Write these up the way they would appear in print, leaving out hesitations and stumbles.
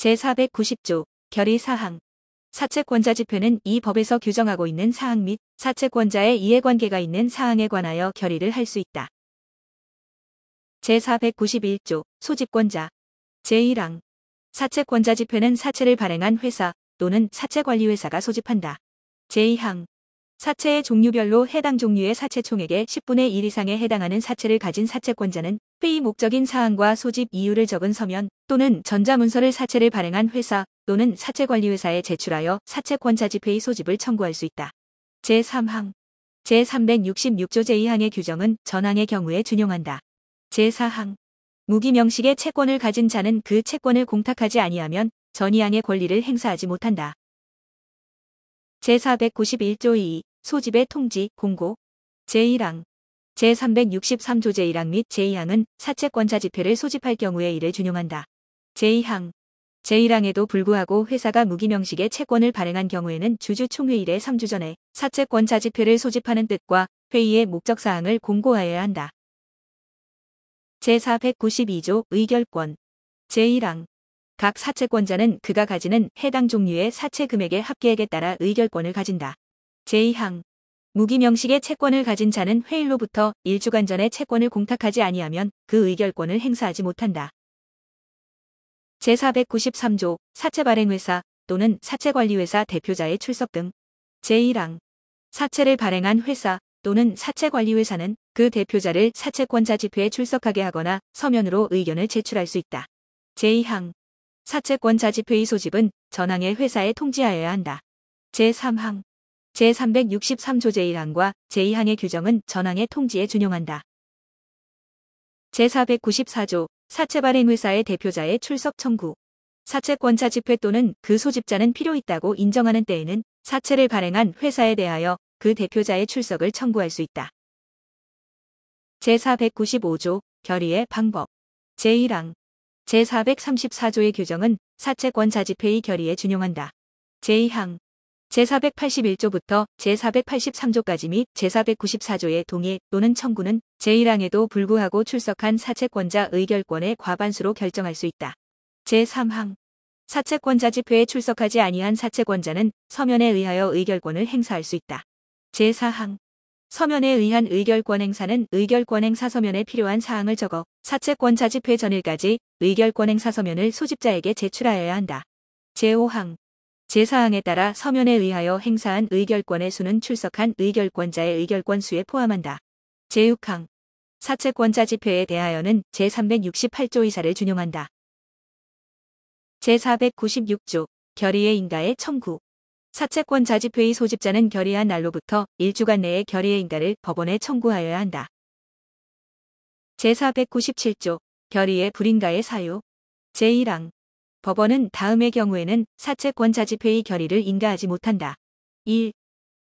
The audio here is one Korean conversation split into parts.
제490조 결의사항 사채권자집회는 이 법에서 규정하고 있는 사항 및 사채권자의 이해관계가 있는 사항에 관하여 결의를 할 수 있다. 제491조 소집권자 제1항 사채권자집회는 사채를 발행한 회사 또는 사채관리회사가 소집한다. 제2항 사채의 종류별로 해당 종류의 사채 총액의 10분의 1 이상에 해당하는 사채를 가진 사채권자는 회의 목적인 사항과 소집 이유를 적은 서면 또는 전자문서를 사채를 발행한 회사 또는 사채관리회사에 제출하여 사채권자집회의 소집을 청구할 수 있다. 제3항 제366조 제2항의 규정은 전항의 경우에 준용한다. 제4항 무기명식의 채권을 가진 자는 그 채권을 공탁하지 아니하면 전이항의 권리를 행사하지 못한다. 제491조 2 소집의 통지, 공고 제1항 제363조 제1항 및 제2항은 사채권자 집회를 소집할 경우에 이를 준용한다. 제2항 제1항에도 불구하고 회사가 무기명식의 채권을 발행한 경우에는 주주총회일의 3주 전에 사채권자 집회를 소집하는 뜻과 회의의 목적사항을 공고하여야 한다. 제492조 의결권 제1항 각 사채권자는 그가 가지는 해당 종류의 사채 금액의 합계액에 따라 의결권을 가진다. 제2항 무기명식의 채권을 가진 자는 회일로부터 1주간 전에 채권을 공탁하지 아니하면 그 의결권을 행사하지 못한다. 제493조 사채발행회사 또는 사채관리회사 대표자의 출석 등 제1항 사채를 발행한 회사 또는 사채관리회사는 그 대표자를 사채권자 집회에 출석하게 하거나 서면으로 의견을 제출할 수 있다. 제2항 사채권자 집회의 소집은 전항의 회사에 통지하여야 한다. 제3항 제363조 제1항과 제2항의 규정은 전항의 통지에 준용한다. 제494조 사채발행회사의 대표자의 출석 청구 사채권자 집회 또는 그 소집자는 필요 있다고 인정하는 때에는 사채를 발행한 회사에 대하여 그 대표자의 출석을 청구할 수 있다. 제495조 결의의 방법 제1항 제434조의 규정은 사채권자 집회의 결의에 준용한다. 제2항 제481조부터 제483조까지 및 제494조의 동의 또는 청구는 제1항에도 불구하고 출석한 사채권자 의결권의 과반수로 결정할 수 있다. 제3항 사채권자 집회에 출석하지 아니한 사채권자는 서면에 의하여 의결권을 행사할 수 있다. 제4항 서면에 의한 의결권 행사는 의결권 행사 서면에 필요한 사항을 적어 사채권자 집회 전일까지 의결권 행사 서면을 소집자에게 제출하여야 한다. 제5항 제4항에 따라 서면에 의하여 행사한 의결권의 수는 출석한 의결권자의 의결권 수에 포함한다. 제6항 사채권자 집회에 대하여는 제368조 이사를 준용한다. 제496조 결의의 인가의 청구 사채권자 집회의 소집자는 결의한 날로부터 1주간 내에 결의의 인가를 법원에 청구하여야 한다. 제497조 결의의 불인가의 사유 제1항 법원은 다음의 경우에는 사채권자 집회의 결의를 인가하지 못한다. 1.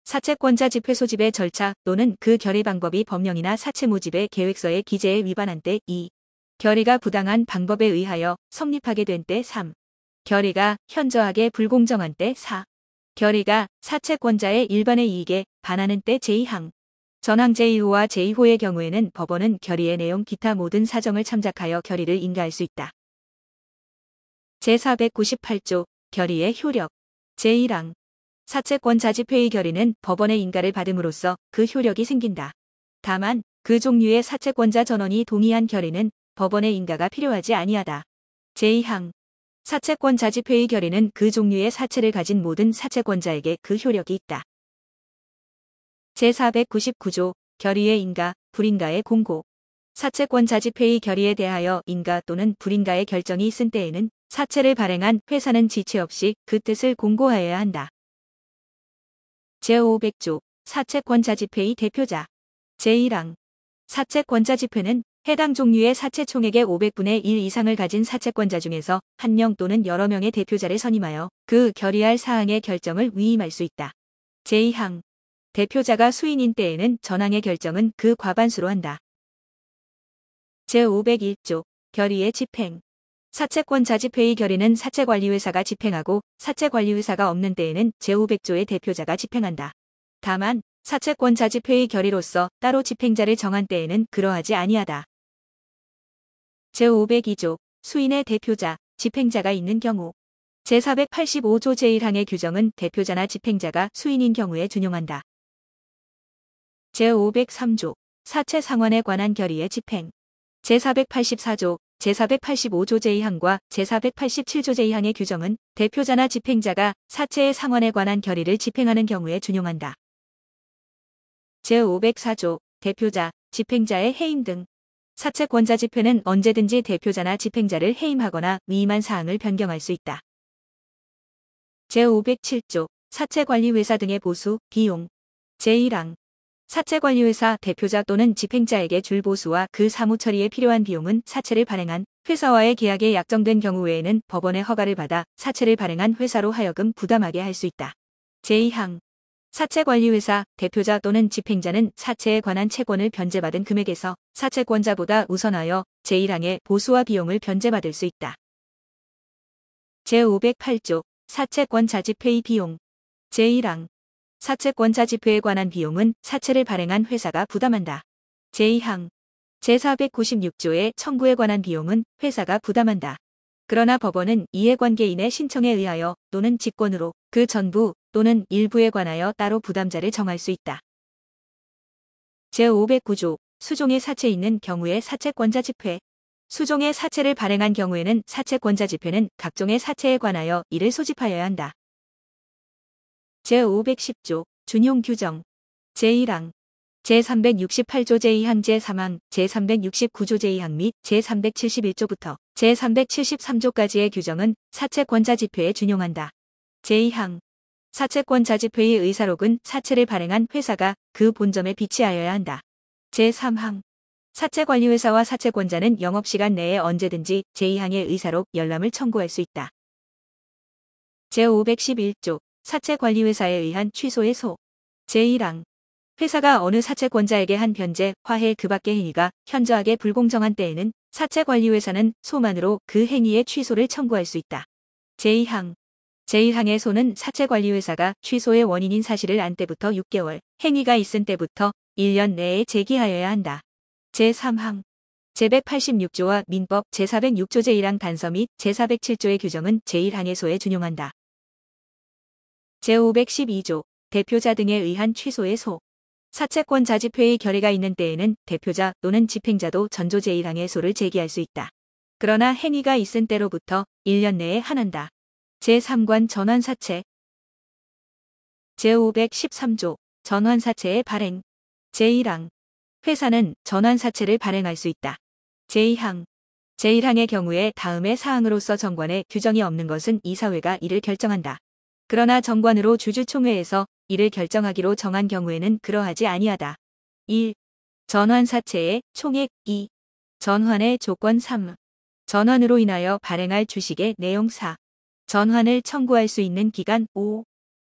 사채권자 집회 소집의 절차 또는 그 결의 방법이 법령이나 사채 모집의 계획서의 기재에 위반한 때 2. 결의가 부당한 방법에 의하여 성립하게 된 때 3. 결의가 현저하게 불공정한 때 4. 결의가 사채권자의 일반의 이익에 반하는 때 제2항 전항 제1호와 제2호의 경우에는 법원은 결의의 내용 기타 모든 사정을 참작하여 결의를 인가할 수 있다. 제498조 결의의 효력 제1항 사채권자 집회의 결의는 법원의 인가를 받음으로써 그 효력이 생긴다. 다만 그 종류의 사채권자 전원이 동의한 결의는 법원의 인가가 필요하지 아니하다. 제2항 사채권자 집회의 결의는 그 종류의 사채를 가진 모든 사채권자에게 그 효력이 있다. 제499조 결의의 인가, 불인가의 공고 사채권자 집회의 결의에 대하여 인가 또는 불인가의 결정이 있은 때에는 사채를 발행한 회사는 지체 없이 그 뜻을 공고하여야 한다. 제500조 사채권자 집회의 대표자 제1항 사채권자 집회는 해당 종류의 사채 총액의 500분의 1 이상을 가진 사채권자 중에서 한 명 또는 여러 명의 대표자를 선임하여 그 결의할 사항의 결정을 위임할 수 있다. 제2항 대표자가 수인인 때에는 전항의 결정은 그 과반수로 한다. 제501조 결의의 집행 사채권자 집회의 결의는 사채관리회사가 집행하고 사채관리회사가 없는 때에는 제500조의 대표자가 집행한다. 다만 사채권자 집회의 결의로서 따로 집행자를 정한 때에는 그러하지 아니하다. 제502조 수인의 대표자, 집행자가 있는 경우 제485조 제1항의 규정은 대표자나 집행자가 수인인 경우에 준용한다. 제503조 사채 상환에 관한 결의의 집행. 제484조, 제485조 제2항과 제487조 제2항의 규정은 대표자나 집행자가 사채의 상환에 관한 결의를 집행하는 경우에 준용한다. 제504조 대표자, 집행자의 해임 등. 사채권자 집회는 언제든지 대표자나 집행자를 해임하거나 위임한 사항을 변경할 수 있다. 제507조 사채관리회사 등의 보수, 비용. 제1항 사채관리회사 대표자 또는 집행자에게 줄 보수와 그 사무 처리에 필요한 비용은 사채를 발행한 회사와의 계약에 약정된 경우 외에는 법원의 허가를 받아 사채를 발행한 회사로 하여금 부담하게 할 수 있다. 제2항 사채관리회사 대표자 또는 집행자는 사채에 관한 채권을 변제받은 금액에서 사채권자보다 우선하여 제1항의 보수와 비용을 변제받을 수 있다. 제508조 사채권자 집회의 비용. 제1항 사채권자 집회에 관한 비용은 사채를 발행한 회사가 부담한다. 제2항 제496조의 청구에 관한 비용은 회사가 부담한다. 그러나 법원은 이해관계인의 신청에 의하여 또는 직권으로 그 전부 또는 일부에 관하여 따로 부담자를 정할 수 있다. 제509조 수종의 사채 있는 경우의 사채권자 집회. 수종의 사채를 발행한 경우에는 사채권자 집회는 각종의 사채에 관하여 이를 소집하여야 한다. 제510조 준용 규정. 제1항 제368조 제2항 제3항 제369조 제2항 및 제371조부터 제373조까지의 규정은 사채권자 집회에 준용한다. 제2항 사채권자 집회의 의사록은 사채를 발행한 회사가 그 본점에 비치하여야 한다. 제3항 사채관리회사와 사채권자는 영업시간 내에 언제든지 제2항의 의사록 열람을 청구할 수 있다. 제511조 사채관리회사에 의한 취소의 소. 제1항 회사가 어느 사채권자에게 한 변제, 화해 그 밖의 행위가 현저하게 불공정한 때에는 사채관리회사는 소만으로 그 행위의 취소를 청구할 수 있다. 제2항 제1항의 소는 사채관리회사가 취소의 원인인 사실을 안 때부터 6개월, 행위가 있은 때부터 1년 내에 제기하여야 한다. 제3항 제186조와 민법 제406조 제1항 단서 및 제407조의 규정은 제1항의 소에 준용한다. 제512조 대표자 등에 의한 취소의 소. 사채권자 집회의 결의가 있는 때에는 대표자 또는 집행자도 전조 제1항의 소를 제기할 수 있다. 그러나 행위가 있은 때로부터 1년 내에 한한다. 제3관 전환사채. 제513조 전환사채의 발행. 제1항 회사는 전환사채를 발행할 수 있다. 제2항 제1항의 경우에 다음의 사항으로서 정관에 규정이 없는 것은 이사회가 이를 결정한다. 그러나 정관으로 주주총회에서 이를 결정하기로 정한 경우에는 그러하지 아니하다. 1. 전환사채의 총액. 2. 전환의 조건. 3. 전환으로 인하여 발행할 주식의 내용. 4. 전환을 청구할 수 있는 기간. 5.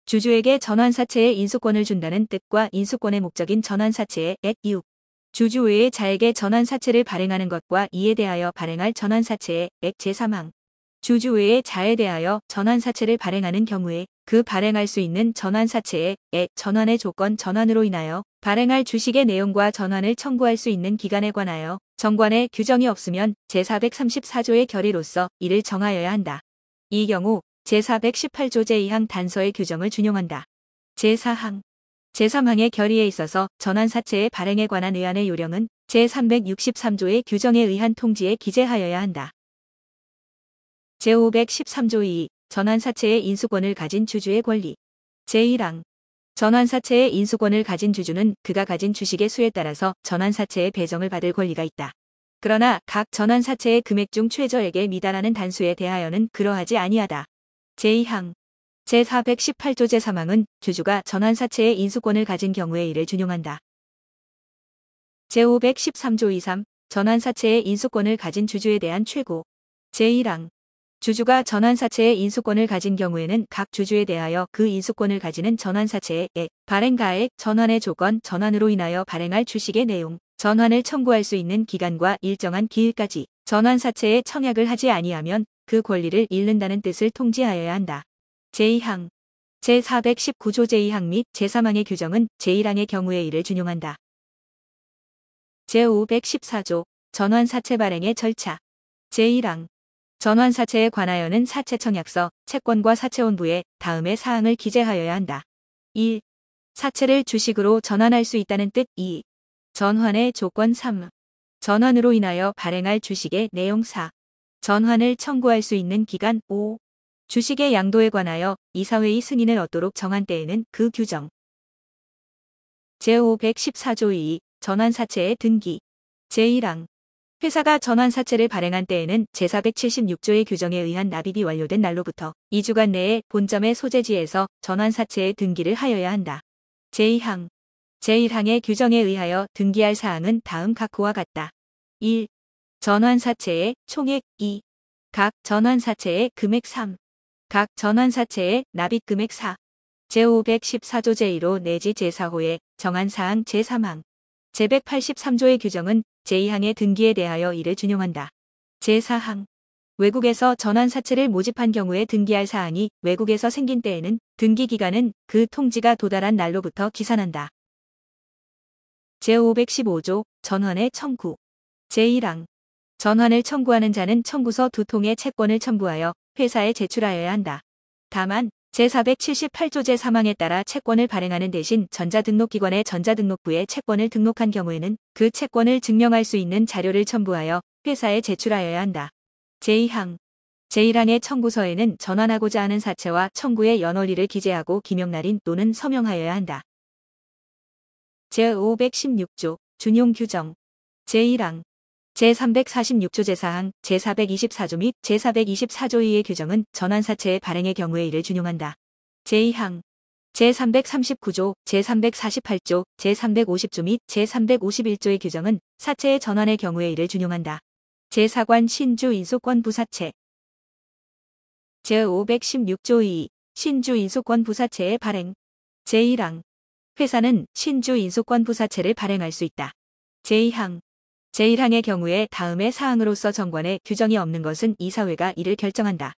주주에게 전환사채의 인수권을 준다는 뜻과 인수권의 목적인 전환사채의 액. 6. 주주 외의 자에게 전환사채를 발행하는 것과 이에 대하여 발행할 전환사채의 액. 제3항 주주 외의 자에 대하여 전환사채를 발행하는 경우에 그 발행할 수 있는 전환사채의 액, 전환의 조건, 전환으로 인하여 발행할 주식의 내용과 전환을 청구할 수 있는 기간에 관하여 정관에 규정이 없으면 제434조의 결의로서 이를 정하여야 한다. 이 경우 제418조 제2항 단서의 규정을 준용한다. 제4항 제3항의 결의에 있어서 전환사채의 발행에 관한 의안의 요령은 제363조의 규정에 의한 통지에 기재하여야 한다. 제513조 2. 전환사채의 인수권을 가진 주주의 권리. 제1항 전환사채의 인수권을 가진 주주는 그가 가진 주식의 수에 따라서 전환사채의 배정을 받을 권리가 있다. 그러나 각 전환사채의 금액 중 최저액에 미달하는 단수에 대하여는 그러하지 아니하다. 제2항 제418조 제3항은 주주가 전환사채의 인수권을 가진 경우에 이를 준용한다. 제513조 2.3 전환사채의 인수권을 가진 주주에 대한 최고. 제1항 주주가 전환사채의 인수권을 가진 경우에는 각 주주에 대하여 그 인수권을 가지는 전환사채의 액, 발행가액, 전환의 조건, 전환으로 인하여 발행할 주식의 내용, 전환을 청구할 수 있는 기간과 일정한 기일까지 전환사채에 청약을 하지 아니하면 그 권리를 잃는다는 뜻을 통지하여야 한다. 제2항 제419조 제2항 및 제3항의 규정은 제1항의 경우에 이를 준용한다. 제514조 전환사채 발행의 절차. 제1항 전환사채에 관하여는 사채청약서, 채권과 사채원부에 다음의 사항을 기재하여야 한다. 1. 사채를 주식으로 전환할 수 있다는 뜻. 2. 전환의 조건. 3. 전환으로 인하여 발행할 주식의 내용. 4. 전환을 청구할 수 있는 기간. 5. 주식의 양도에 관하여 이사회의 승인을 얻도록 정한 때에는 그 규정. 제514조 2. 전환사채의 등기. 제1항. 회사가 전환사채를 발행한 때에는 제476조의 규정에 의한 납입이 완료된 날로부터 2주간 내에 본점의 소재지에서 전환사채의 등기를 하여야 한다. 제2항. 제1항의 규정에 의하여 등기할 사항은 다음 각호와 같다. 1. 전환사채의 총액. 2. 각 전환사채의 금액. 3. 각 전환사채의 납입금액. 4. 제514조 제1호 내지 제4호에 정한 사항. 제3항. 제183조의 규정은 제2항의 등기에 대하여 이를 준용한다. 제4항. 외국에서 전환사채를 모집한 경우에 등기할 사항이 외국에서 생긴 때에는 등기기간은 그 통지가 도달한 날로부터 기산한다. 제515조 전환의 청구. 제1항. 전환을 청구하는 자는 청구서 2통의 채권을 첨부하여 회사에 제출하여야 한다. 다만 제478조 제3항에 따라 채권을 발행하는 대신 전자등록기관의 전자등록부에 채권을 등록한 경우에는 그 채권을 증명할 수 있는 자료를 첨부하여 회사에 제출하여야 한다. 제2항. 제1항의 청구서에는 전환하고자 하는 사채와 청구의 연월일을 기재하고 기명날인 또는 서명하여야 한다. 제516조 준용 규정. 제1항. 제346조 제4항, 제424조 및 제424조 2의 규정은 전환사채의 발행의 경우에 이를 준용한다. 제2항. 제339조, 제348조, 제350조 및 제351조의 규정은 사채의 전환의 경우에 이를 준용한다. 제4관 신주 인수권 부사채. 제516조 2. 신주 인수권 부사채의 발행. 제1항. 회사는 신주 인수권 부사채를 발행할 수 있다. 제2항. 제1항의 경우에 다음의 사항으로서 정관에 규정이 없는 것은 이사회가 이를 결정한다.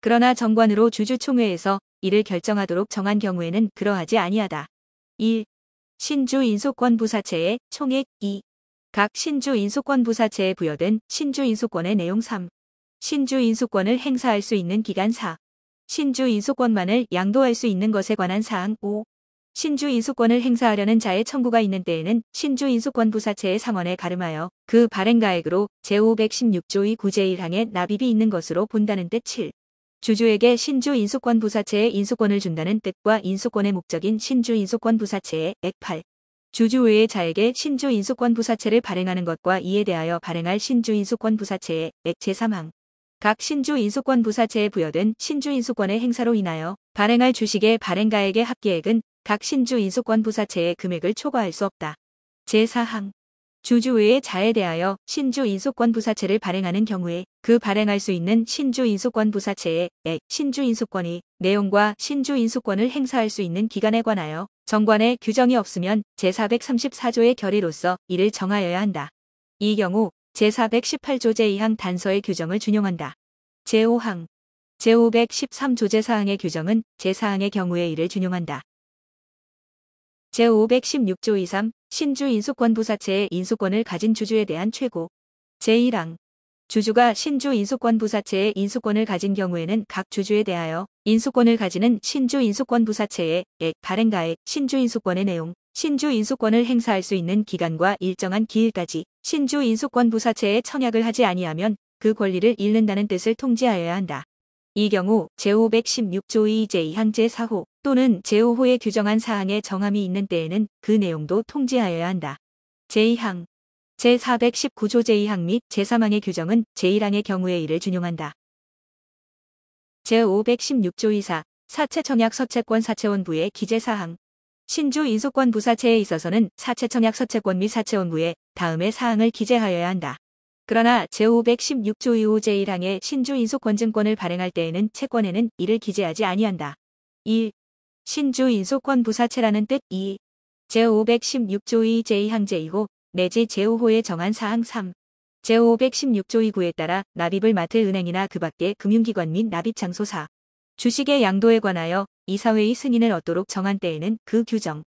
그러나 정관으로 주주총회에서 이를 결정하도록 정한 경우에는 그러하지 아니하다. 1. 신주 인수권 부사채의 총액. 2. 각 신주 인수권 부사채에 부여된 신주 인수권의 내용. 3. 신주 인수권을 행사할 수 있는 기간. 4. 신주 인수권만을 양도할 수 있는 것에 관한 사항. 5. 신주 인수권을 행사하려는 자의 청구가 있는 때에는 신주 인수권 부사채의 상원에 가름하여 그 발행가액으로 제516조 2 구.제1항에 납입이 있는 것으로 본다는 뜻. 7. 주주에게 신주 인수권 부사채의 인수권을 준다는 뜻과 인수권의 목적인 신주 인수권 부사채의 액. 8. 주주 외의 자에게 신주 인수권 부사채를 발행하는 것과 이에 대하여 발행할 신주 인수권 부사채의 액. 제3항. 각 신주 인수권 부사채에 부여된 신주 인수권의 행사로 인하여 발행할 주식의 발행가액의 합계액은 각 신주 인수권 부사채의 금액을 초과할 수 없다. 제4항. 주주 외의 자에 대하여 신주 인수권 부사채를 발행하는 경우에 그 발행할 수 있는 신주 인수권 부사채의 액, 신주 인수권이 내용과 신주 인수권을 행사할 수 있는 기간에 관하여 정관에 규정이 없으면 제434조의 결의로서 이를 정하여야 한다. 이 경우 제418조 제2항 단서의 규정을 준용한다. 제5항. 제513조 제4항의 규정은 제4항의 경우에 이를 준용한다. 제516조 2.3 신주 인수권 부사채의 인수권을 가진 주주에 대한 최고. 제1항. 주주가 신주 인수권 부사채의 인수권을 가진 경우에는 각 주주에 대하여 인수권을 가지는 신주 인수권 부사채의 액, 발행가액, 신주 인수권의 내용, 신주 인수권을 행사할 수 있는 기간과 일정한 기일까지 신주 인수권 부사채에 청약을 하지 아니하면 그 권리를 잃는다는 뜻을 통지하여야 한다. 이 경우 제516조 2 제2항 제4호 또는 제5호에 규정한 사항에 정함이 있는 때에는 그 내용도 통지하여야 한다. 제2항. 제419조 제2항 및 제3항의 규정은 제1항의 경우에 이를 준용한다. 제516조 2사 사채청약 서채권 사채원부의 기재사항. 신주 인수권 부사채에 있어서는 사채청약 서채권 및 사채원부에 다음의 사항을 기재하여야 한다. 그러나 제516조 2호 제1항의 신주 인수권증권을 발행할 때에는 채권에는 이를 기재하지 아니한다. 1. 신주 인수권 부사채라는 뜻. 2. 제516조 2 제2항 제2호 내지 제5호에 정한 사항. 3. 제516조 2구에 따라 납입을 맡을 은행이나 그 밖의 금융기관 및 납입장소. 4. 주식의 양도에 관하여 이사회의 승인을 얻도록 정한 때에는 그 규정.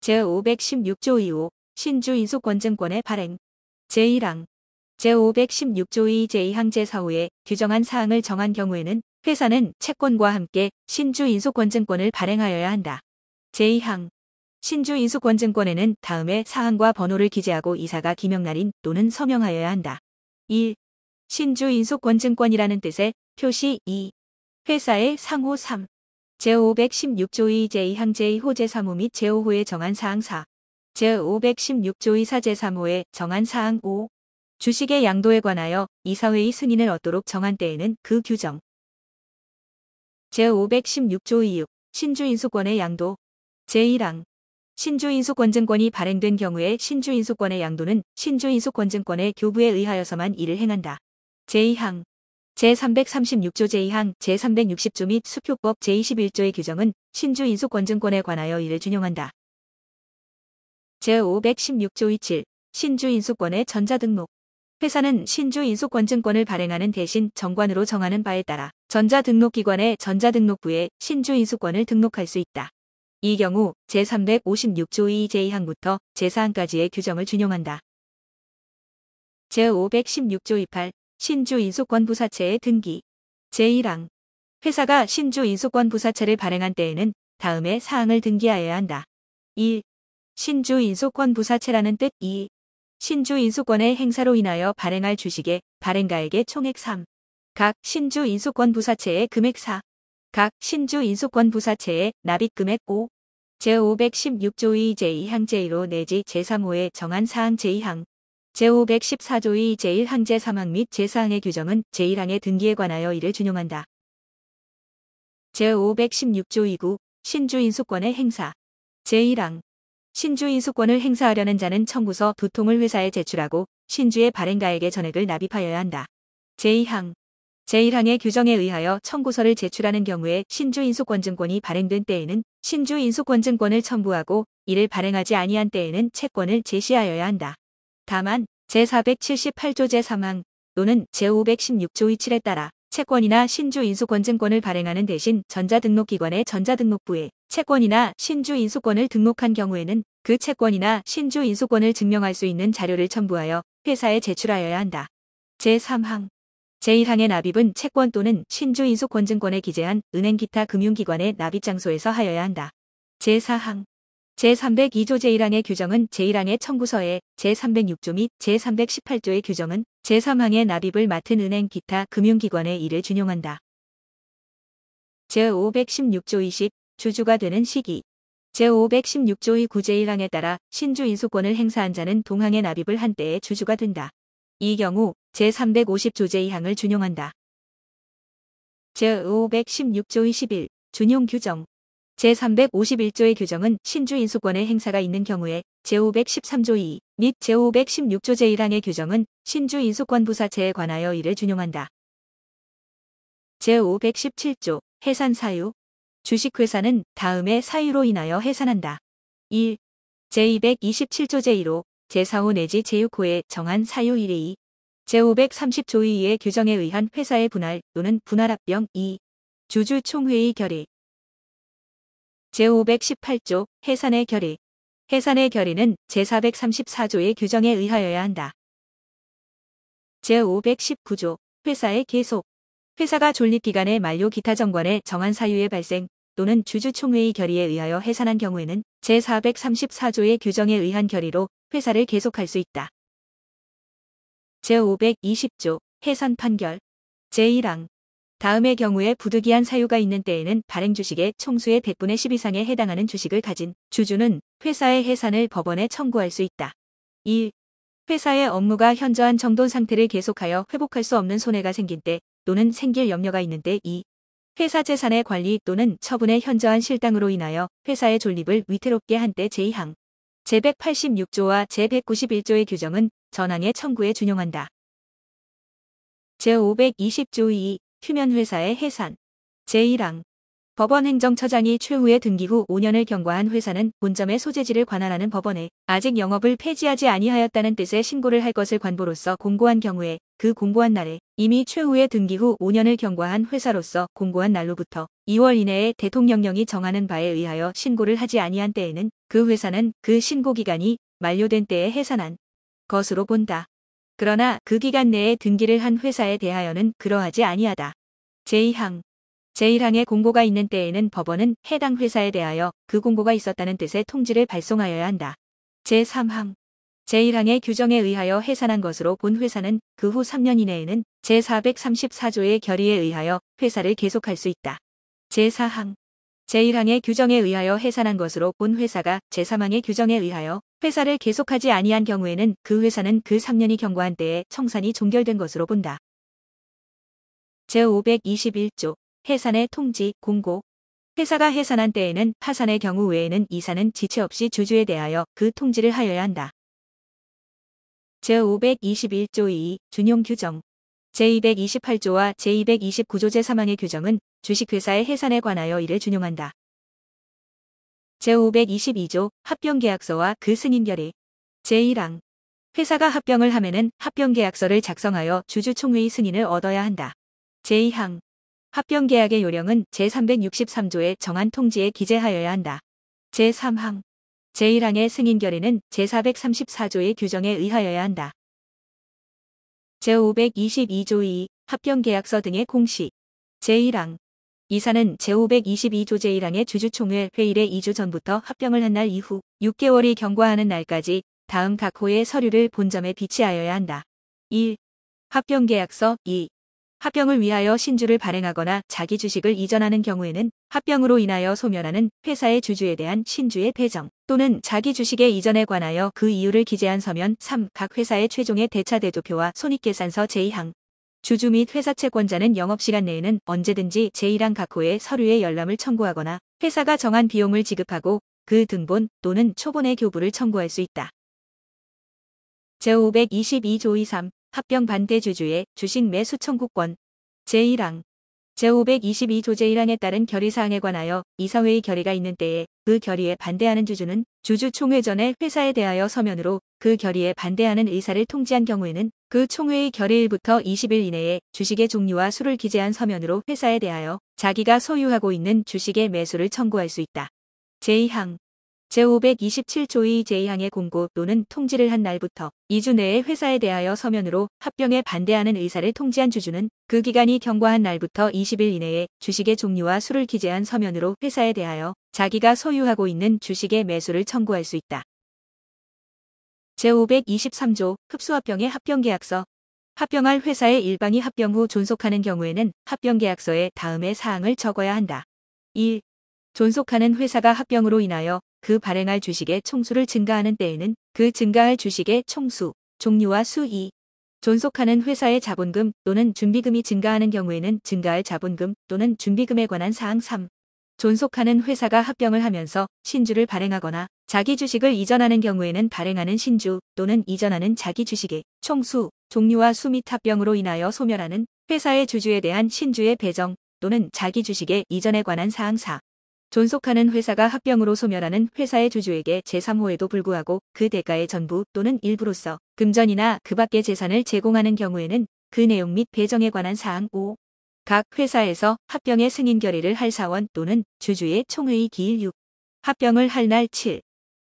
제516조 2호 신주 인수권증권의 발행. 제1항. 제516조 2 제2항 제4호에 규정한 사항을 정한 경우에는 회사는 채권과 함께 신주인수권증권을 발행하여야 한다. 제2항 신주인수권증권에는 다음의 사항과 번호를 기재하고 이사가 기명날인 또는 서명하여야 한다. 1. 신주인수권증권이라는 뜻의 표시 2. 회사의 상호 3. 제516조 2 제2항 제2호 제3호 및 제5호에 정한 사항 4. 제516조 2 4 제3호에 정한 사항 5. 주식의 양도에 관하여 이사회의 승인을 얻도록 정한 때에는 그 규정. 제516조 2 6 신주인수권의 양도. 제1항 신주인수권증권이 발행된 경우에 신주인수권의 양도는 신주인수권증권의 교부에 의하여서만 이를 행한다. 제2항 제336조 제2항 제360조 및 수표법 제21조의 규정은 신주인수권증권에 관하여 이를 준용한다. 제516조 27 신주인수권의 전자등록. 회사는 신주인수권증권을 발행하는 대신 정관으로 정하는 바에 따라 전자등록기관의 전자등록부에 신주인수권을 등록할 수 있다. 이 경우 제356조 2 제2항부터 제4항까지의 규정을 준용한다. 제516조 28 신주인수권 부사체의 등기. 제1항 회사가 신주인수권 부사체를 발행한 때에는 다음의 사항을 등기하여야 한다. 1. 신주인수권 부사체라는 뜻. 2. 신주인수권의 행사로 인하여 발행할 주식의 발행가액의 총액. 3. 각 신주인수권 부사체의 금액. 4. 각 신주인수권 부사체의 납입금액. 5. 제516조 2 제2항 제1호 내지 제3호에 정한 사항. 제2항 제514조 2 제1항 제3항 및 제4항의 규정은 제1항의 등기에 관하여 이를 준용한다. 제516조 2구 신주인수권의 행사. 제1항 신주인수권을 행사하려는 자는 청구서 2통을 회사에 제출하고 신주의 발행가액의 전액을 납입하여야 한다. 제2항 제1항의 규정에 의하여 청구서를 제출하는 경우에 신주인수권증권이 발행된 때에는 신주인수권증권을 첨부하고 이를 발행하지 아니한 때에는 채권을 제시하여야 한다. 다만 제478조 제3항 또는 제516조 27에 따라 채권이나 신주인수권증권을 발행하는 대신 전자등록기관의 전자등록부에 채권이나 신주인수권을 등록한 경우에는 그 채권이나 신주인수권을 증명할 수 있는 자료를 첨부하여 회사에 제출하여야 한다. 제3항 제1항의 납입은 채권 또는 신주인수권증권에 기재한 은행 기타 금융기관의 납입장소에서 하여야 한다. 제4항 제302조 제1항의 규정은 제1항의 청구서에 제306조 및 제318조의 규정은 제3항의 납입을 맡은 은행 기타 금융기관에 이를 준용한다. 제516조 20 주주가 되는 시기. 제516조 2 9제1항에 따라 신주인수권을 행사한 자는 동항의 납입을 한 때에 주주가 된다. 이 경우 제350조 제2항을 준용한다. 제516조 21 준용 규정. 제351조의 규정은 신주인수권의 행사가 있는 경우에 제513조 2 및 제516조 제1항의 규정은 신주인수권 부사체에 관하여 이를 준용한다. 제517조 해산 사유. 주식회사는 다음의 사유로 인하여 해산한다. 1. 제227조 제1호, 제4호 내지 제6호에 정한 사유 1의 2. 제530조 2의 규정에 의한 회사의 분할 또는 분할합병 2. 주주총회의 결의. 제518조 해산의 결의. 해산의 결의는 제434조의 규정에 의하여야 한다. 제519조 회사의 계속. 회사가 존립기간의 만료 기타 정관에 정한 사유의 발생 또는 주주총회의 결의에 의하여 해산한 경우에는 제434조의 규정에 의한 결의로 회사를 계속할 수 있다. 제520조 해산 판결. 제1항 다음의 경우에 부득이한 사유가 있는 때에는 발행주식의 총수의 100분의 10 이상에 해당하는 주식을 가진 주주는 회사의 해산을 법원에 청구할 수 있다. 1. 회사의 업무가 현저한 정돈 상태를 계속하여 회복할 수 없는 손해가 생긴 때 또는 생길 염려가 있는 때. 2. 회사 재산의 관리 또는 처분의 현저한 실당으로 인하여 회사의 존립을 위태롭게 한 때. 제2항 제186조와 제191조의 규정은 전항의 청구에 준용한다. 제520조 2 휴면회사의 해산. 제1항 법원행정처장이 최후의 등기 후 5년을 경과한 회사는 본점의 소재지를 관할하는 법원에 아직 영업을 폐지하지 아니하였다는 뜻의 신고를 할 것을 관보로서 공고한 경우에 그 공고한 날에 이미 최후의 등기 후 5년을 경과한 회사로서 공고한 날로부터 2월 이내에 대통령령이 정하는 바에 의하여 신고를 하지 아니한 때에는 그 회사는 그 신고기간이 만료된 때에 해산한 것으로 본다. 그러나 그 기간 내에 등기를 한 회사에 대하여는 그러하지 아니하다. 제2항 제1항에 공고가 있는 때에는 법원은 해당 회사에 대하여 그 공고가 있었다는 뜻의 통지를 발송하여야 한다. 제3항 제1항의 규정에 의하여 해산한 것으로 본 회사는 그 후 3년 이내에는 제434조의 결의에 의하여 회사를 계속할 수 있다. 제4항 제1항의 규정에 의하여 해산한 것으로 본 회사가 제3항의 규정에 의하여 회사를 계속하지 아니한 경우에는 그 회사는 그 3년이 경과한 때에 청산이 종결된 것으로 본다. 제521조 해산의 통지, 공고 회사가 해산한 때에는 파산의 경우 외에는 이사는 지체 없이 주주에 대하여 그 통지를 하여야 한다. 제521조 2 준용 규정 제228조와 제229조 제3항의 규정은 주식회사의 해산에 관하여 이를 준용한다. 제522조 합병계약서와 그 승인결의 제1항 회사가 합병을 하면은 합병계약서를 작성하여 주주총회의 승인을 얻어야 한다. 제2항 합병계약의 요령은 제363조의 정한 통지에 기재하여야 한다. 제3항 제1항의 승인결의는 제434조의 규정에 의하여야 한다. 제522조 2 합병계약서 등의 공시 제1항 이사는 제522조 제1항의 주주총회 회의의 2주 전부터 합병을 한 날 이후 6개월이 경과하는 날까지 다음 각 호의 서류를 본점에 비치하여야 한다. 1. 합병계약서 2. 합병을 위하여 신주를 발행하거나 자기 주식을 이전하는 경우에는 합병으로 인하여 소멸하는 회사의 주주에 대한 신주의 배정 또는 자기 주식의 이전에 관하여 그 이유를 기재한 서면 3. 각 회사의 최종의 대차대조표와 손익계산서 제2항 주주 및 회사 채권자는 영업시간 내에는 언제든지 제1항 각 호의 서류에 열람을 청구하거나 회사가 정한 비용을 지급하고 그 등본 또는 초본의 교부를 청구할 수 있다. 제522조 23 합병 반대 주주의 주식 매수 청구권 제1항 제522조 제1항에 따른 결의사항에 관하여 이사회의 결의가 있는 때에 그 결의에 반대하는 주주는 주주총회 전에 회사에 대하여 서면으로 그 결의에 반대하는 의사를 통지한 경우에는 그 총회의 결의일부터 20일 이내에 주식의 종류와 수를 기재한 서면으로 회사에 대하여 자기가 소유하고 있는 주식의 매수를 청구할 수 있다. 제2항 제527조 2 제2항의 공고 또는 통지를 한 날부터 2주 내에 회사에 대하여 서면으로 합병에 반대하는 의사를 통지한 주주는 그 기간이 경과한 날부터 20일 이내에 주식의 종류와 수를 기재한 서면으로 회사에 대하여 자기가 소유하고 있는 주식의 매수를 청구할 수 있다. 제523조 흡수합병의 합병계약서 합병할 회사의 일방이 합병 후 존속하는 경우에는 합병계약서에 다음의 사항을 적어야 한다. 1. 존속하는 회사가 합병으로 인하여 그 발행할 주식의 총수를 증가하는 때에는 그 증가할 주식의 총수, 종류와 수 2. 존속하는 회사의 자본금 또는 준비금이 증가하는 경우에는 증가할 자본금 또는 준비금에 관한 사항 3. 존속하는 회사가 합병을 하면서 신주를 발행하거나 자기 주식을 이전하는 경우에는 발행하는 신주 또는 이전하는 자기 주식의 총수, 종류와 수 및 합병으로 인하여 소멸하는 회사의 주주에 대한 신주의 배정 또는 자기 주식의 이전에 관한 사항 4. 존속하는 회사가 합병으로 소멸하는 회사의 주주에게 제3호에도 불구하고 그 대가의 전부 또는 일부로서 금전이나 그 밖의 재산을 제공하는 경우에는 그 내용 및 배정에 관한 사항 5. 각 회사에서 합병의 승인 결의를 할 사원 또는 주주의 총회의 기일 6. 합병을 할 날 7.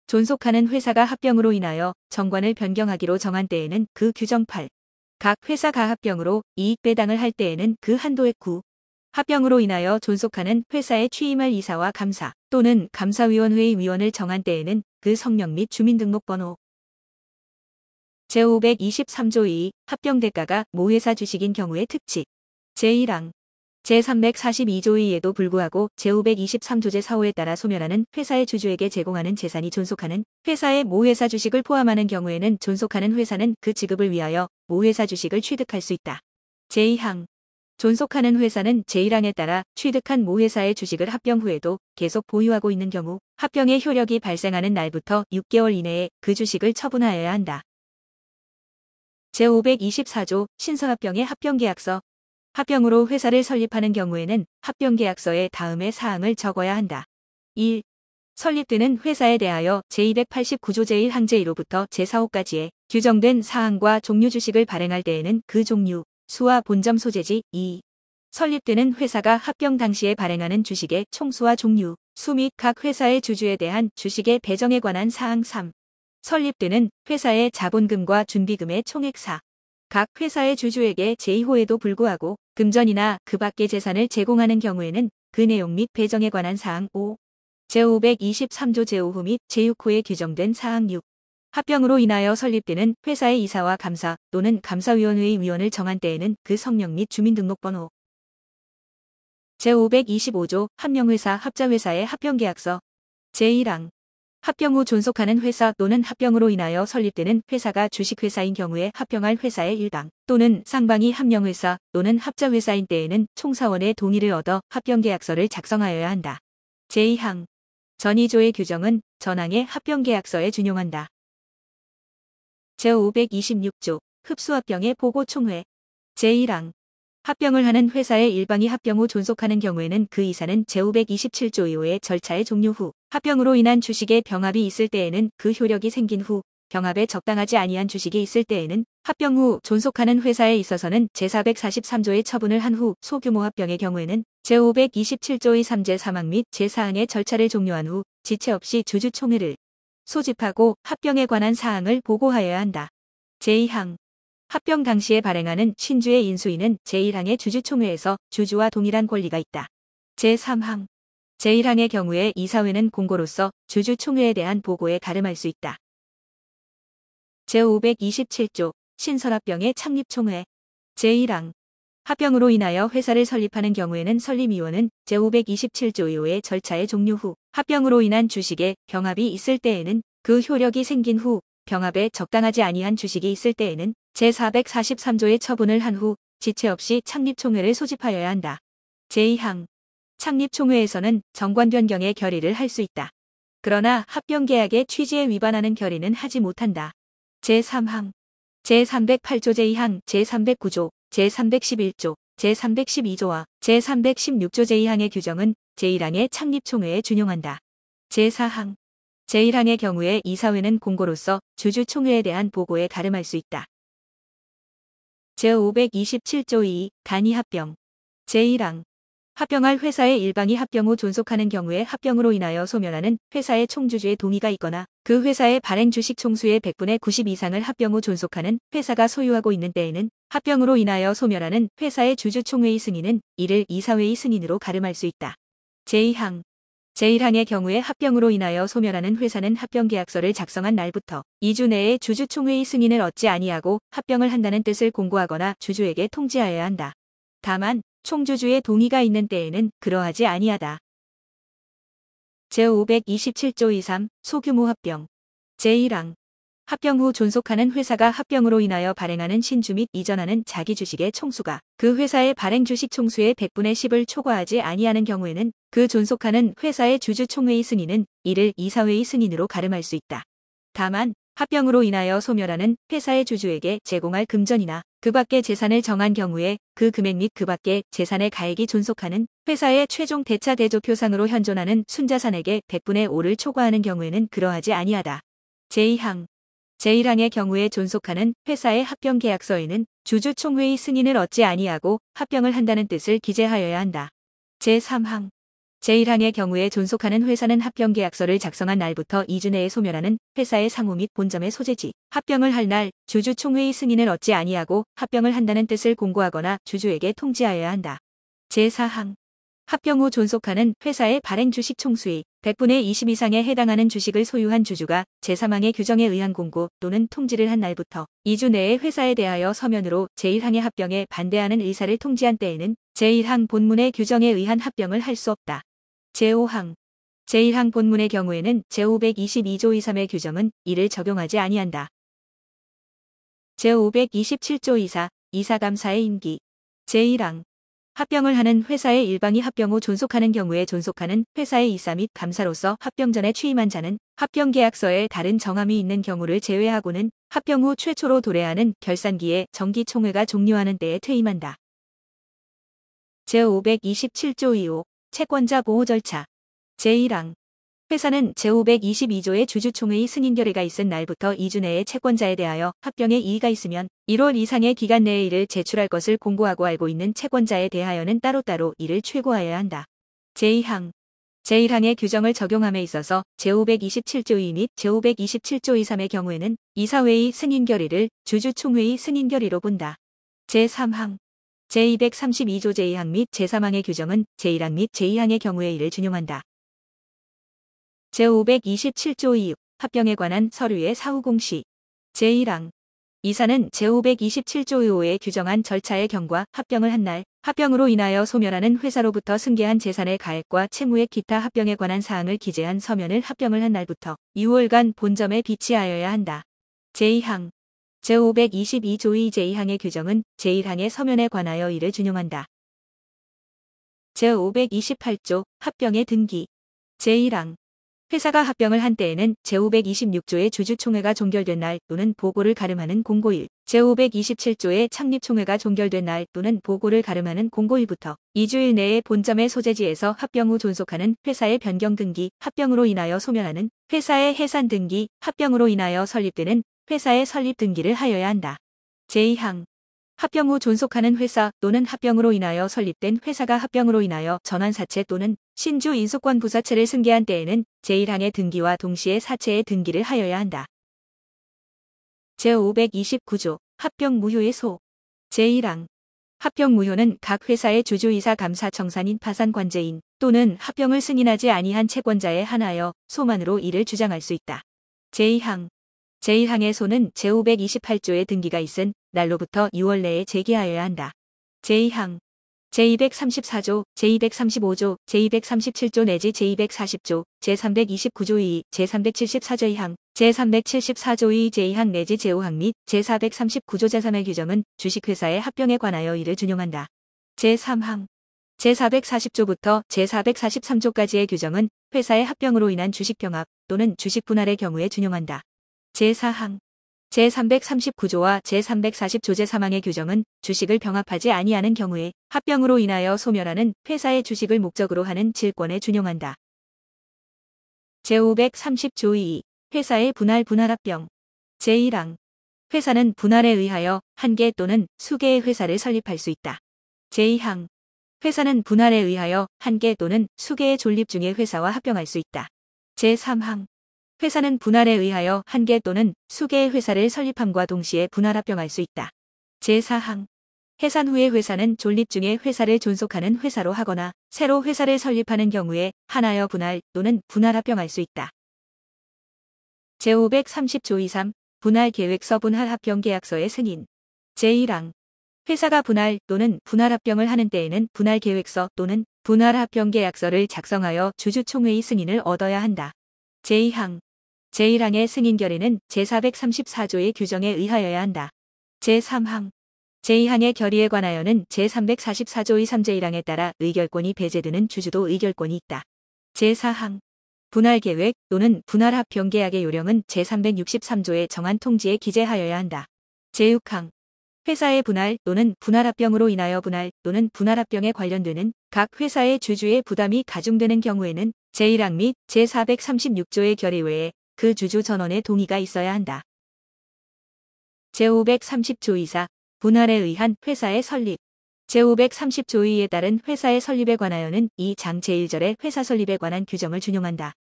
존속하는 회사가 합병으로 인하여 정관을 변경하기로 정한 때에는 그 규정 8. 각 회사가 합병으로 이익 배당을 할 때에는 그 한도액 9. 합병으로 인하여 존속하는 회사에 취임할 이사와 감사 또는 감사위원회의 위원을 정한 때에는 그 성명 및 주민등록번호. 제523조 2 합병대가가 모회사 주식인 경우의 특칙 제1항 제342조 2에도 불구하고 제523조 제4호에 따라 소멸하는 회사의 주주에게 제공하는 재산이 존속하는 회사의 모회사 주식을 포함하는 경우에는 존속하는 회사는 그 지급을 위하여 모회사 주식을 취득할 수 있다. 제2항 존속하는 회사는 제1항에 따라 취득한 모회사의 주식을 합병 후에도 계속 보유하고 있는 경우 합병의 효력이 발생하는 날부터 6개월 이내에 그 주식을 처분하여야 한다. 제524조 신성합병의 합병계약서 합병으로 회사를 설립하는 경우에는 합병계약서에 다음의 사항을 적어야 한다. 1. 설립되는 회사에 대하여 제289조 제1항 제1호부터 제4호까지의 규정된 사항과 종류 주식을 발행할 때에는 그 종류, 수와 본점 소재지 2. 설립되는 회사가 합병 당시에 발행하는 주식의 총수와 종류, 수 및 각 회사의 주주에 대한 주식의 배정에 관한 사항 3. 설립되는 회사의 자본금과 준비금의 총액 4. 각 회사의 주주에게 제2호에도 불구하고 금전이나 그 밖의 재산을 제공하는 경우에는 그 내용 및 배정에 관한 사항 5. 제523조 제5호 및 제6호에 규정된 사항 6. 합병으로 인하여 설립되는 회사의 이사와 감사 또는 감사위원회의 위원을 정한 때에는 그 성명 및 주민등록번호. 제525조 합명회사 합자회사의 합병계약서. 제1항 합병 후 존속하는 회사 또는 합병으로 인하여 설립되는 회사가 주식회사인 경우에 합병할 회사의 일당 또는 상방이 합명회사 또는 합자회사인 때에는 총사원의 동의를 얻어 합병계약서를 작성하여야 한다. 제2항 전2조의 규정은 전항의 합병계약서에 준용한다. 제526조 흡수합병의 보고총회. 제1항 합병을 하는 회사의 일방이 합병 후 존속하는 경우에는 그 이사는 제527조 2호의 절차의 종료 후 합병으로 인한 주식의 병합이 있을 때에는 그 효력이 생긴 후 병합에 적당하지 아니한 주식이 있을 때에는 합병 후 존속하는 회사에 있어서는 제443조의 처분을 한 후 소규모 합병의 경우에는 제527조의 3제 사망 및 제4항의 절차를 종료한 후 지체 없이 주주총회를 소집하고 합병에 관한 사항을 보고하여야 한다. 제2항 합병 당시에 발행하는 신주의 인수인은 제1항의 주주총회에서 주주와 동일한 권리가 있다. 제3항 제1항의 경우에 이사회는 공고로서 주주총회에 대한 보고에 가름할 수 있다. 제527조 신설합병의 창립총회. 제1항 합병으로 인하여 회사를 설립하는 경우에는 설립위원은 제527조 2호의 절차의 종료 후 합병으로 인한 주식의 병합이 있을 때에는 그 효력이 생긴 후 병합에 적당하지 아니한 주식이 있을 때에는 제443조의 처분을 한 후 지체 없이 창립총회를 소집하여야 한다. 제2항 창립총회에서는 정관 변경의 결의를 할 수 있다. 그러나 합병계약의 취지에 위반하는 결의는 하지 못한다. 제3항 제308조 제2항 제309조 제311조 제312조와 제316조 제2항의 규정은 제1항의 창립총회에 준용한다. 제4항 제1항의 경우에 이사회는 공고로서 주주총회에 대한 보고에 가름할 수 있다. 제527조 2 단위합병. 제1항 합병할 회사의 일방이 합병 후 존속하는 경우에 합병으로 인하여 소멸하는 회사의 총주주의 동의가 있거나 그 회사의 발행 주식 총수의 100분의 90 이상을 합병 후 존속하는 회사가 소유하고 있는 때에는 합병으로 인하여 소멸하는 회사의 주주총회의 승인은 이를 이사회의 승인으로 가름할 수 있다. 제2항 제1항의 경우에 합병으로 인하여 소멸하는 회사는 합병계약서를 작성한 날부터 2주 내에 주주총회의 승인을 얻지 아니하고 합병을 한다는 뜻을 공고하거나 주주에게 통지하여야 한다. 다만 총주주의 동의가 있는 때에는 그러하지 아니하다. 제527조 23 소규모 합병. 제1항 합병 후 존속하는 회사가 합병으로 인하여 발행하는 신주 및 이전하는 자기 주식의 총수가 그 회사의 발행 주식 총수의 100분의 10을 초과하지 아니하는 경우에는 그 존속하는 회사의 주주총회의 승인은 이를 이사회의 승인으로 가름할 수 있다. 다만 합병으로 인하여 소멸하는 회사의 주주에게 제공할 금전이나 그 밖의 재산을 정한 경우에 그 금액 및 그 밖의 재산의 가액이 존속하는 회사의 최종 대차 대조표상으로 현존하는 순자산액의 100분의 5를 초과하는 경우에는 그러하지 아니하다. 제2항 제1항의 경우에 존속하는 회사의 합병계약서에는 주주총회의 승인을 얻지 아니하고 합병을 한다는 뜻을 기재하여야 한다. 제3항 제1항의 경우에 존속하는 회사는 합병계약서를 작성한 날부터 2주 내에 소멸하는 회사의 상호 및 본점의 소재지, 합병을 할 날 주주총회의 승인을 얻지 아니하고 합병을 한다는 뜻을 공고하거나 주주에게 통지하여야 한다. 제4항 합병 후 존속하는 회사의 발행 주식 총수의 100분의 20 이상에 해당하는 주식을 소유한 주주가 제3항의 규정에 의한 공고 또는 통지를 한 날부터 2주 내에 회사에 대하여 서면으로 제1항의 합병에 반대하는 의사를 통지한 때에는 제1항 본문의 규정에 의한 합병을 할 수 없다. 제5항 제1항 본문의 경우에는 제522조 23의 규정은 이를 적용하지 아니한다. 제527조 24 이사감사의 임기. 제1항 합병을 하는 회사의 일방이 합병 후 존속하는 경우에 존속하는 회사의 이사 및 감사로서 합병 전에 취임한 자는 합병계약서에 다른 정함이 있는 경우를 제외하고는 합병 후 최초로 도래하는 결산기에 정기총회가 종료하는 때에 퇴임한다. 제527조 2호 채권자 보호 절차. 제1항 회사는 제522조의 주주총회의 승인 결의가 있은 날부터 2주 내에 채권자에 대하여 합병에 이의가 있으면 1월 이상의 기간 내에 이를 제출할 것을 공고하고 알고 있는 채권자에 대하여는 따로따로 이를 최고하여야 한다. 제2항 제1항의 규정을 적용함에 있어서 제527조 2 및 제527조 2, 3의 경우에는 이사회의 승인 결의를 주주총회의 승인 결의로 본다. 제3항 제232조 제2항 및 제3항의 규정은 제1항 및 제2항의 경우에 이를 준용한다. 제527조 2 합병에 관한 서류의 사후 공시. 제1항 이사는 제527조 5에 규정한 절차의 경과 합병을 한 날, 합병으로 인하여 소멸하는 회사로부터 승계한 재산의 가액과 채무의 기타 합병에 관한 사항을 기재한 서면을 합병을 한 날부터 6월간 본점에 비치하여야 한다. 제2항 제522조 2 제2항의 규정은 제1항의 서면에 관하여 이를 준용한다. 제528조 합병의 등기. 제1항 회사가 합병을 한 때에는 제526조의 주주총회가 종결된 날 또는 보고를 가름하는 공고일, 제527조의 창립총회가 종결된 날 또는 보고를 가름하는 공고일부터 2주일 내에 본점의 소재지에서 합병 후 존속하는 회사의 변경 등기, 합병으로 인하여 소멸하는 회사의 해산 등기, 합병으로 인하여 설립되는 회사의 설립 등기를 하여야 한다. 제2항 합병 후 존속하는 회사 또는 합병으로 인하여 설립된 회사가 합병으로 인하여 전환사채 또는 신주 인수권 부사채를 승계한 때에는 제1항의 등기와 동시에 사채의 등기를 하여야 한다. 제529조 합병 무효의 소. 제1항 합병 무효는 각 회사의 주주이사 감사 청산인 파산 관제인 또는 합병을 승인하지 아니한 채권자에 한하여 소만으로 이를 주장할 수 있다. 제2항 제1항의 소는 제528조의 등기가 있은 날로부터 6월 내에 제기하여야 한다. 제2항 제234조, 제235조, 제237조 내지 제240조, 제329조 2, 제374조 2항, 제374조 2 제2항 내지 제5항 및 제439조 제3의 규정은 주식회사의 합병에 관하여 이를 준용한다. 제3항 제440조부터 제443조까지의 규정은 회사의 합병으로 인한 주식병합 또는 주식분할의 경우에 준용한다. 제4항 제339조와 제340조 제3항의 규정은 주식을 병합하지 아니하는 경우에 합병으로 인하여 소멸하는 회사의 주식을 목적으로 하는 질권에 준용한다. 제530조 2 회사의 분할합병. 제1항 회사는 분할에 의하여 한 개 또는 수개의 회사를 설립할 수 있다. 제2항 회사는 분할에 의하여 한 개 또는 수개의 존립 중의 회사와 합병할 수 있다. 제3항 회사는 분할에 의하여 한 개 또는 수개의 회사를 설립함과 동시에 분할합병할 수 있다. 제4항 해산 후에 회사는 존립 중의 회사를 존속하는 회사로 하거나 새로 회사를 설립하는 경우에 한하여 분할 또는 분할합병할 수 있다. 제530조 23 분할계획서 분할합병계약서의 승인. 제1항 회사가 분할 또는 분할합병을 하는 때에는 분할계획서 또는 분할합병계약서를 작성하여 주주총회의 승인을 얻어야 한다. 제2항 제1항의 승인 결의는 제434조의 규정에 의하여야 한다. 제3항 제2항의 결의에 관하여는 제344조 2, 3 제1항에 따라 의결권이 배제되는 주주도 의결권이 있다. 제4항 분할계획 또는 분할합병계약의 요령은 제363조의 정한 통지에 기재하여야 한다. 제6항 회사의 분할 또는 분할합병으로 인하여 분할 또는 분할합병에 관련되는 각 회사의 주주의 부담이 가중되는 경우에는 제1항 및 제436조의 결의 외에 그 주주 전원의 동의가 있어야 한다. 제530조 2사 분할에 의한 회사의 설립. 제530조 2에 따른 회사의 설립에 관하여는 이 장 제1절의 회사 설립에 관한 규정을 준용한다.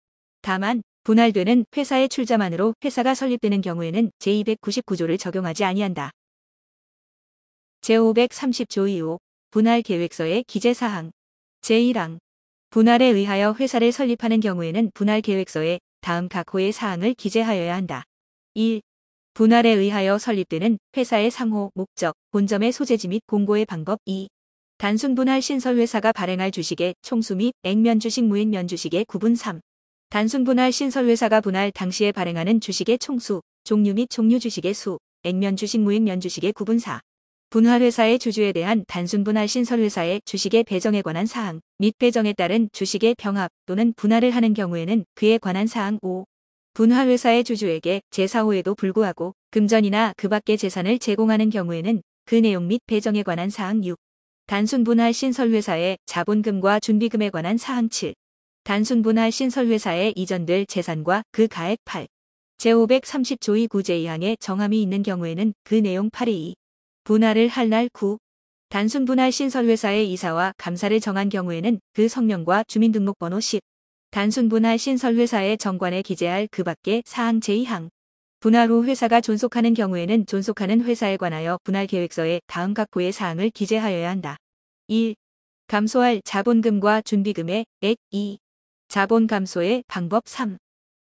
다만 분할되는 회사의 출자만으로 회사가 설립되는 경우에는 제299조를 적용하지 아니한다. 제530조 2호 분할계획서의 기재사항. 제1항 분할에 의하여 회사를 설립하는 경우에는 분할계획서에 다음 각 호의 사항을 기재하여야 한다. 1. 분할에 의하여 설립되는 회사의 상호, 목적, 본점의 소재지 및 공고의 방법. 2. 단순 분할 신설회사가 발행할 주식의 총수 및 액면주식 무액면주식의 구분. 3. 단순 분할 신설회사가 분할 당시에 발행하는 주식의 총수, 종류 및 종류 주식의 수, 액면주식 무액면주식의 구분. 4. 분할회사의 주주에 대한 단순 분할 신설회사의 주식의 배정에 관한 사항 및 배정에 따른 주식의 병합 또는 분할을 하는 경우에는 그에 관한 사항. 5. 분할회사의 주주에게 제4호에도 불구하고 금전이나 그 밖의 재산을 제공하는 경우에는 그 내용 및 배정에 관한 사항. 6. 단순 분할 신설회사의 자본금과 준비금에 관한 사항. 7. 단순 분할 신설회사의 이전될 재산과 그 가액. 8. 제530조 2 9 제2항에 정함이 있는 경우에는 그 내용. 8이 분할을 할 날. 9. 단순 분할 신설회사의 이사와 감사를 정한 경우에는 그 성명과 주민등록번호. 10. 단순 분할 신설회사의 정관에 기재할 그 밖의 사항 제2항. 분할 후 회사가 존속하는 경우에는 존속하는 회사에 관하여 분할 계획서에 다음 각호의 사항을 기재하여야 한다. 1. 감소할 자본금과 준비금의 액. 2. 자본 감소의 방법. 3.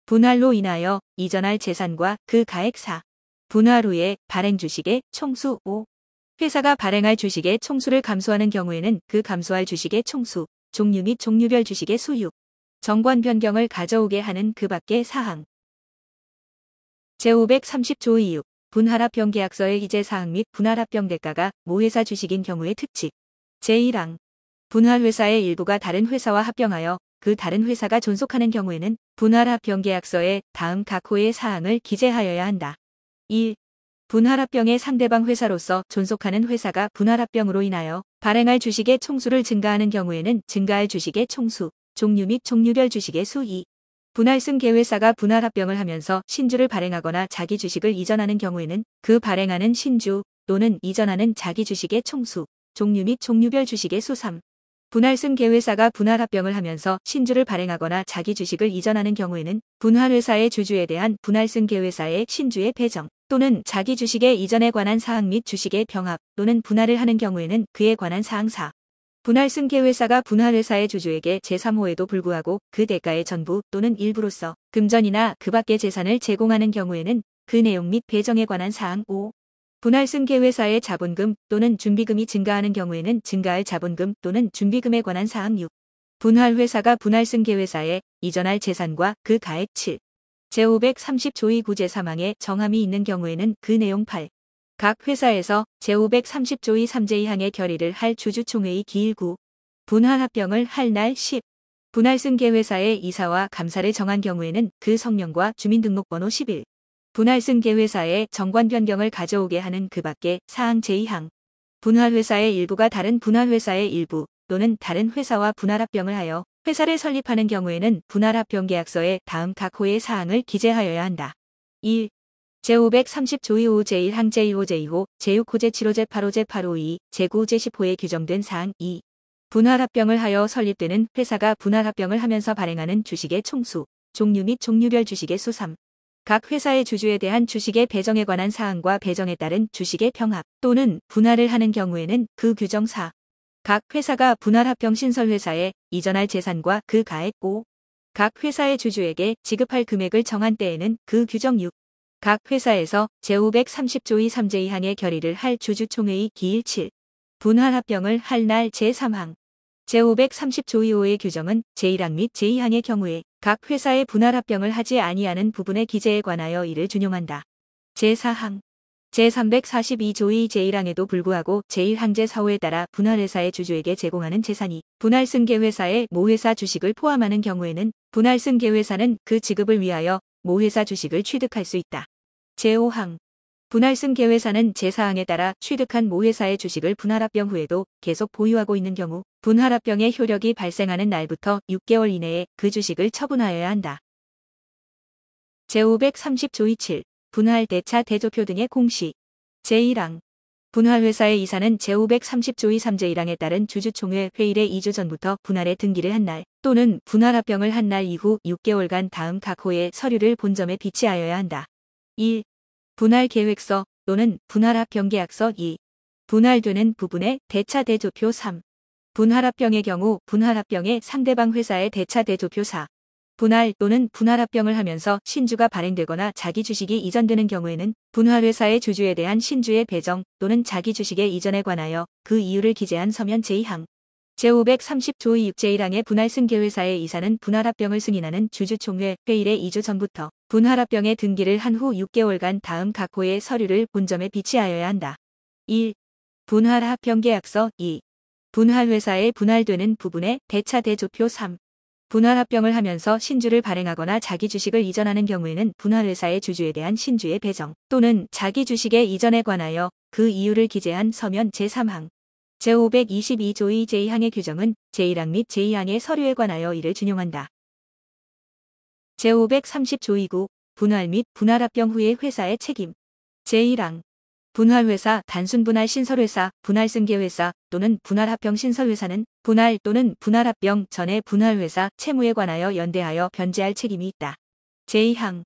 분할로 인하여 이전할 재산과 그 가액. 4. 분할 후에 발행 주식의 총수. 5. 회사가 발행할 주식의 총수를 감소하는 경우에는 그 감소할 주식의 총수, 종류 및 종류별 주식의 수. 6. 정관 변경을 가져오게 하는 그 밖의 사항. 제530조 2. 6. 분할합병 계약서의 기재 사항 및 분할합병 대가가 모회사 주식인 경우의 특칙. 제1항. 분할회사의 일부가 다른 회사와 합병하여 그 다른 회사가 존속하는 경우에는 분할합병 계약서에 다음 각호의 사항을 기재하여야 한다. 1. 분할합병의 상대방 회사로서 존속하는 회사가 분할합병으로 인하여 발행할 주식의 총수를 증가하는 경우에는 증가할 주식의 총수, 종류 및 종류별 주식의 수. 2. 분할승 계회사가 분할합병을 하면서 신주를 발행하거나 자기 주식을 이전하는 경우에는 그 발행하는 신주 또는 이전하는 자기 주식의 총수, 종류 및 종류별 주식의 수. 3. 분할승 계회사가 분할합병을 하면서 신주를 발행하거나 자기 주식을 이전하는 경우에는 분할회사의 주주에 대한 분할승 계회사의 신주의 배정 또는 자기 주식의 이전에 관한 사항 및 주식의 병합 또는 분할을 하는 경우에는 그에 관한 사항. 4. 분할승 계회사가 분할회사의 주주에게 제3호에도 불구하고 그 대가의 전부 또는 일부로서 금전이나 그 밖의 재산을 제공하는 경우에는 그 내용 및 배정에 관한 사항. 5. 분할승 계회사의 자본금 또는 준비금이 증가하는 경우에는 증가할 자본금 또는 준비금에 관한 사항. 6. 분할회사가 분할승 계회사에 이전할 재산과 그 가액. 7. 제530조 2 구제 사망에 정함이 있는 경우에는 그 내용. 8. 각 회사에서 제530조 2 3제2항의 결의를 할 주주총회의 기일. 9. 분할합병을 할 날. 10. 분할승 계회사의 이사와 감사를 정한 경우에는 그 성명과 주민등록번호. 11. 분할승 계회사의 정관 변경을 가져오게 하는 그 밖의 사항 제2항. 분할회사의 일부가 다른 분할회사의 일부 또는 다른 회사와 분할합병을 하여 회사를 설립하는 경우에는 분할합병 계약서에 다음 각호의 사항을 기재하여야 한다. 1. 제530조 2호 제1항 제1호 제2호 제6호 제7호 제8호 제8호 2 제9 제10호에 규정된 사항. 2. 분할합병을 하여 설립되는 회사가 분할합병을 하면서 발행하는 주식의 총수, 종류 및 종류별 주식의 수. 3. 각 회사의 주주에 대한 주식의 배정에 관한 사항과 배정에 따른 주식의 병합 또는 분할을 하는 경우에는 그 규정. 4. 각 회사가 분할합병 신설회사에 이전할 재산과 그 가액. 5. 각 회사의 주주에게 지급할 금액을 정한 때에는 그 규정. 6. 각 회사에서 제530조 2 3제2항의 결의를 할 주주총회의 기일. 7. 분할합병을 할 날. 제3항. 제530조 2호의 규정은 제1항 및 제2항의 경우에 각 회사의 분할합병을 하지 아니하는 부분의 기재에 관하여 이를 준용한다. 제4항. 제342조 2 제1항에도 불구하고 제1항 제4호에 따라 분할회사의 주주에게 제공하는 재산이 분할승 계회사의 모회사 주식을 포함하는 경우에는 분할승 계회사는 그 지급을 위하여 모회사 주식을 취득할 수 있다. 제5항. 분할승 계회사는 제4항에 따라 취득한 모회사의 주식을 분할합병 후에도 계속 보유하고 있는 경우 분할합병의 효력이 발생하는 날부터 6개월 이내에 그 주식을 처분하여야 한다. 제530조 27. 분할 대차 대조표 등의 공시. 제1항. 분할회사의 이사는 제530조 2 3제1항에 따른 주주총회 회의의 2주 전부터 분할에 등기를 한 날 또는 분할합병을 한 날 이후 6개월간 다음 각호의 서류를 본점에 비치하여야 한다. 1. 분할계획서 또는 분할합병계약서. 2. 분할되는 부분의 대차대조표. 3. 분할합병의 경우 분할합병의 상대방 회사의 대차대조표. 4. 분할 또는 분할합병을 하면서 신주가 발행되거나 자기 주식이 이전되는 경우에는 분할회사의 주주에 대한 신주의 배정 또는 자기 주식의 이전에 관하여 그 이유를 기재한 서면 제2항. 제530조 2 6제1항의 분할승 계회사의 이사는 분할합병을 승인하는 주주총회 회의의 2주 전부터 분할합병에 등기를 한 후 6개월간 다음 각호의 서류를 본점에 비치하여야 한다. 1. 분할합병계약서. 2. 분할회사의 분할되는 부분의 대차대조표. 3. 분할합병을 하면서 신주를 발행하거나 자기 주식을 이전하는 경우에는 분할회사의 주주에 대한 신주의 배정 또는 자기 주식의 이전에 관하여 그 이유를 기재한 서면 제3항. 제522조 2 제2항의 규정은 제1항 및 제2항의 서류에 관하여 이를 준용한다. 제530조 2구. 분할 및 분할합병 후의 회사의 책임. 제1항. 분할회사, 단순분할신설회사, 분할승계회사 또는 분할합병신설회사는 분할 또는 분할합병 전에 분할회사 채무에 관하여 연대하여 변제할 책임이 있다. 제2항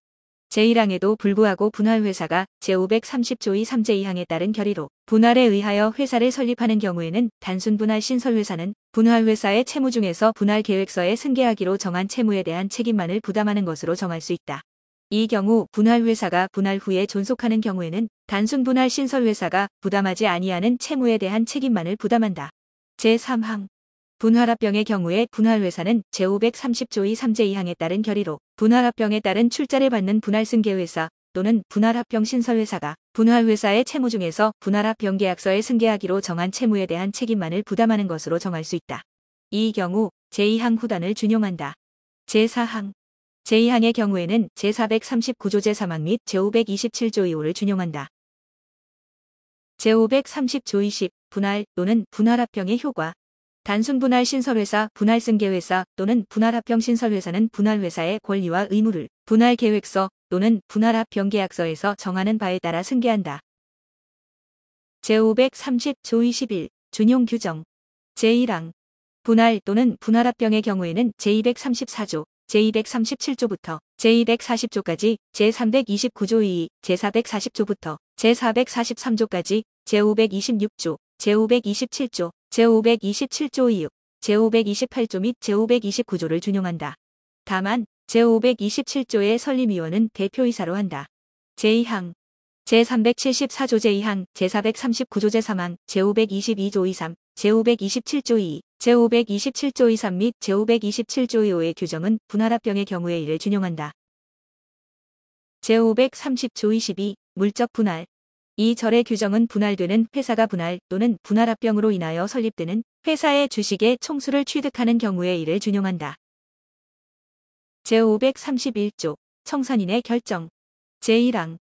제1항에도 불구하고 분할회사가 제530조 2 3제2항에 따른 결의로 분할에 의하여 회사를 설립하는 경우에는 단순분할신설회사는 분할회사의 채무 중에서 분할계획서에 승계하기로 정한 채무에 대한 책임만을 부담하는 것으로 정할 수 있다. 이 경우 분할회사가 분할 후에 존속하는 경우에는 단순분할신설회사가 부담하지 아니하는 채무에 대한 책임만을 부담한다. 제3항 분할합병의 경우에 분할회사는 제530조 2 3제2항에 따른 결의로 분할합병에 따른 출자를 받는 분할승계회사 또는 분할합병신설회사가 분할회사의 채무 중에서 분할합병계약서에 승계하기로 정한 채무에 대한 책임만을 부담하는 것으로 정할 수 있다. 이 경우 제2항 후단을 준용한다. 제4항 제2항의 경우에는 제439조 제3항 및 제527조 2호를 준용한다. 제530조 20 분할 또는 분할합병의 효과 단순분할신설회사, 분할승계회사 또는 분할합병신설회사는 분할회사의 권리와 의무를 분할계획서 또는 분할합병계약서에서 정하는 바에 따라 승계한다. 제530조 21 준용 규정 제1항 분할 또는 분할합병의 경우에는 제234조, 제237조부터 제240조까지, 제329조 2, 제440조부터 제443조까지, 제526조, 제527조, 제527조 2, 제528조 및 제529조를 준용한다. 다만 제527조의 설립위원은 대표이사로 한다. 제2항 제374조 제2항 제439조 제3항 제522조 23, 제527조 2, 제527조 23 및 제527조 2호의 규정은 분할합병의 경우에 이를 준용한다. 제530조 22 물적 분할 이 절의 규정은 분할되는 회사가 분할 또는 분할합병으로 인하여 설립되는 회사의 주식의 총수를 취득하는 경우에 이를 준용한다. 제531조 청산인의 결정 제1항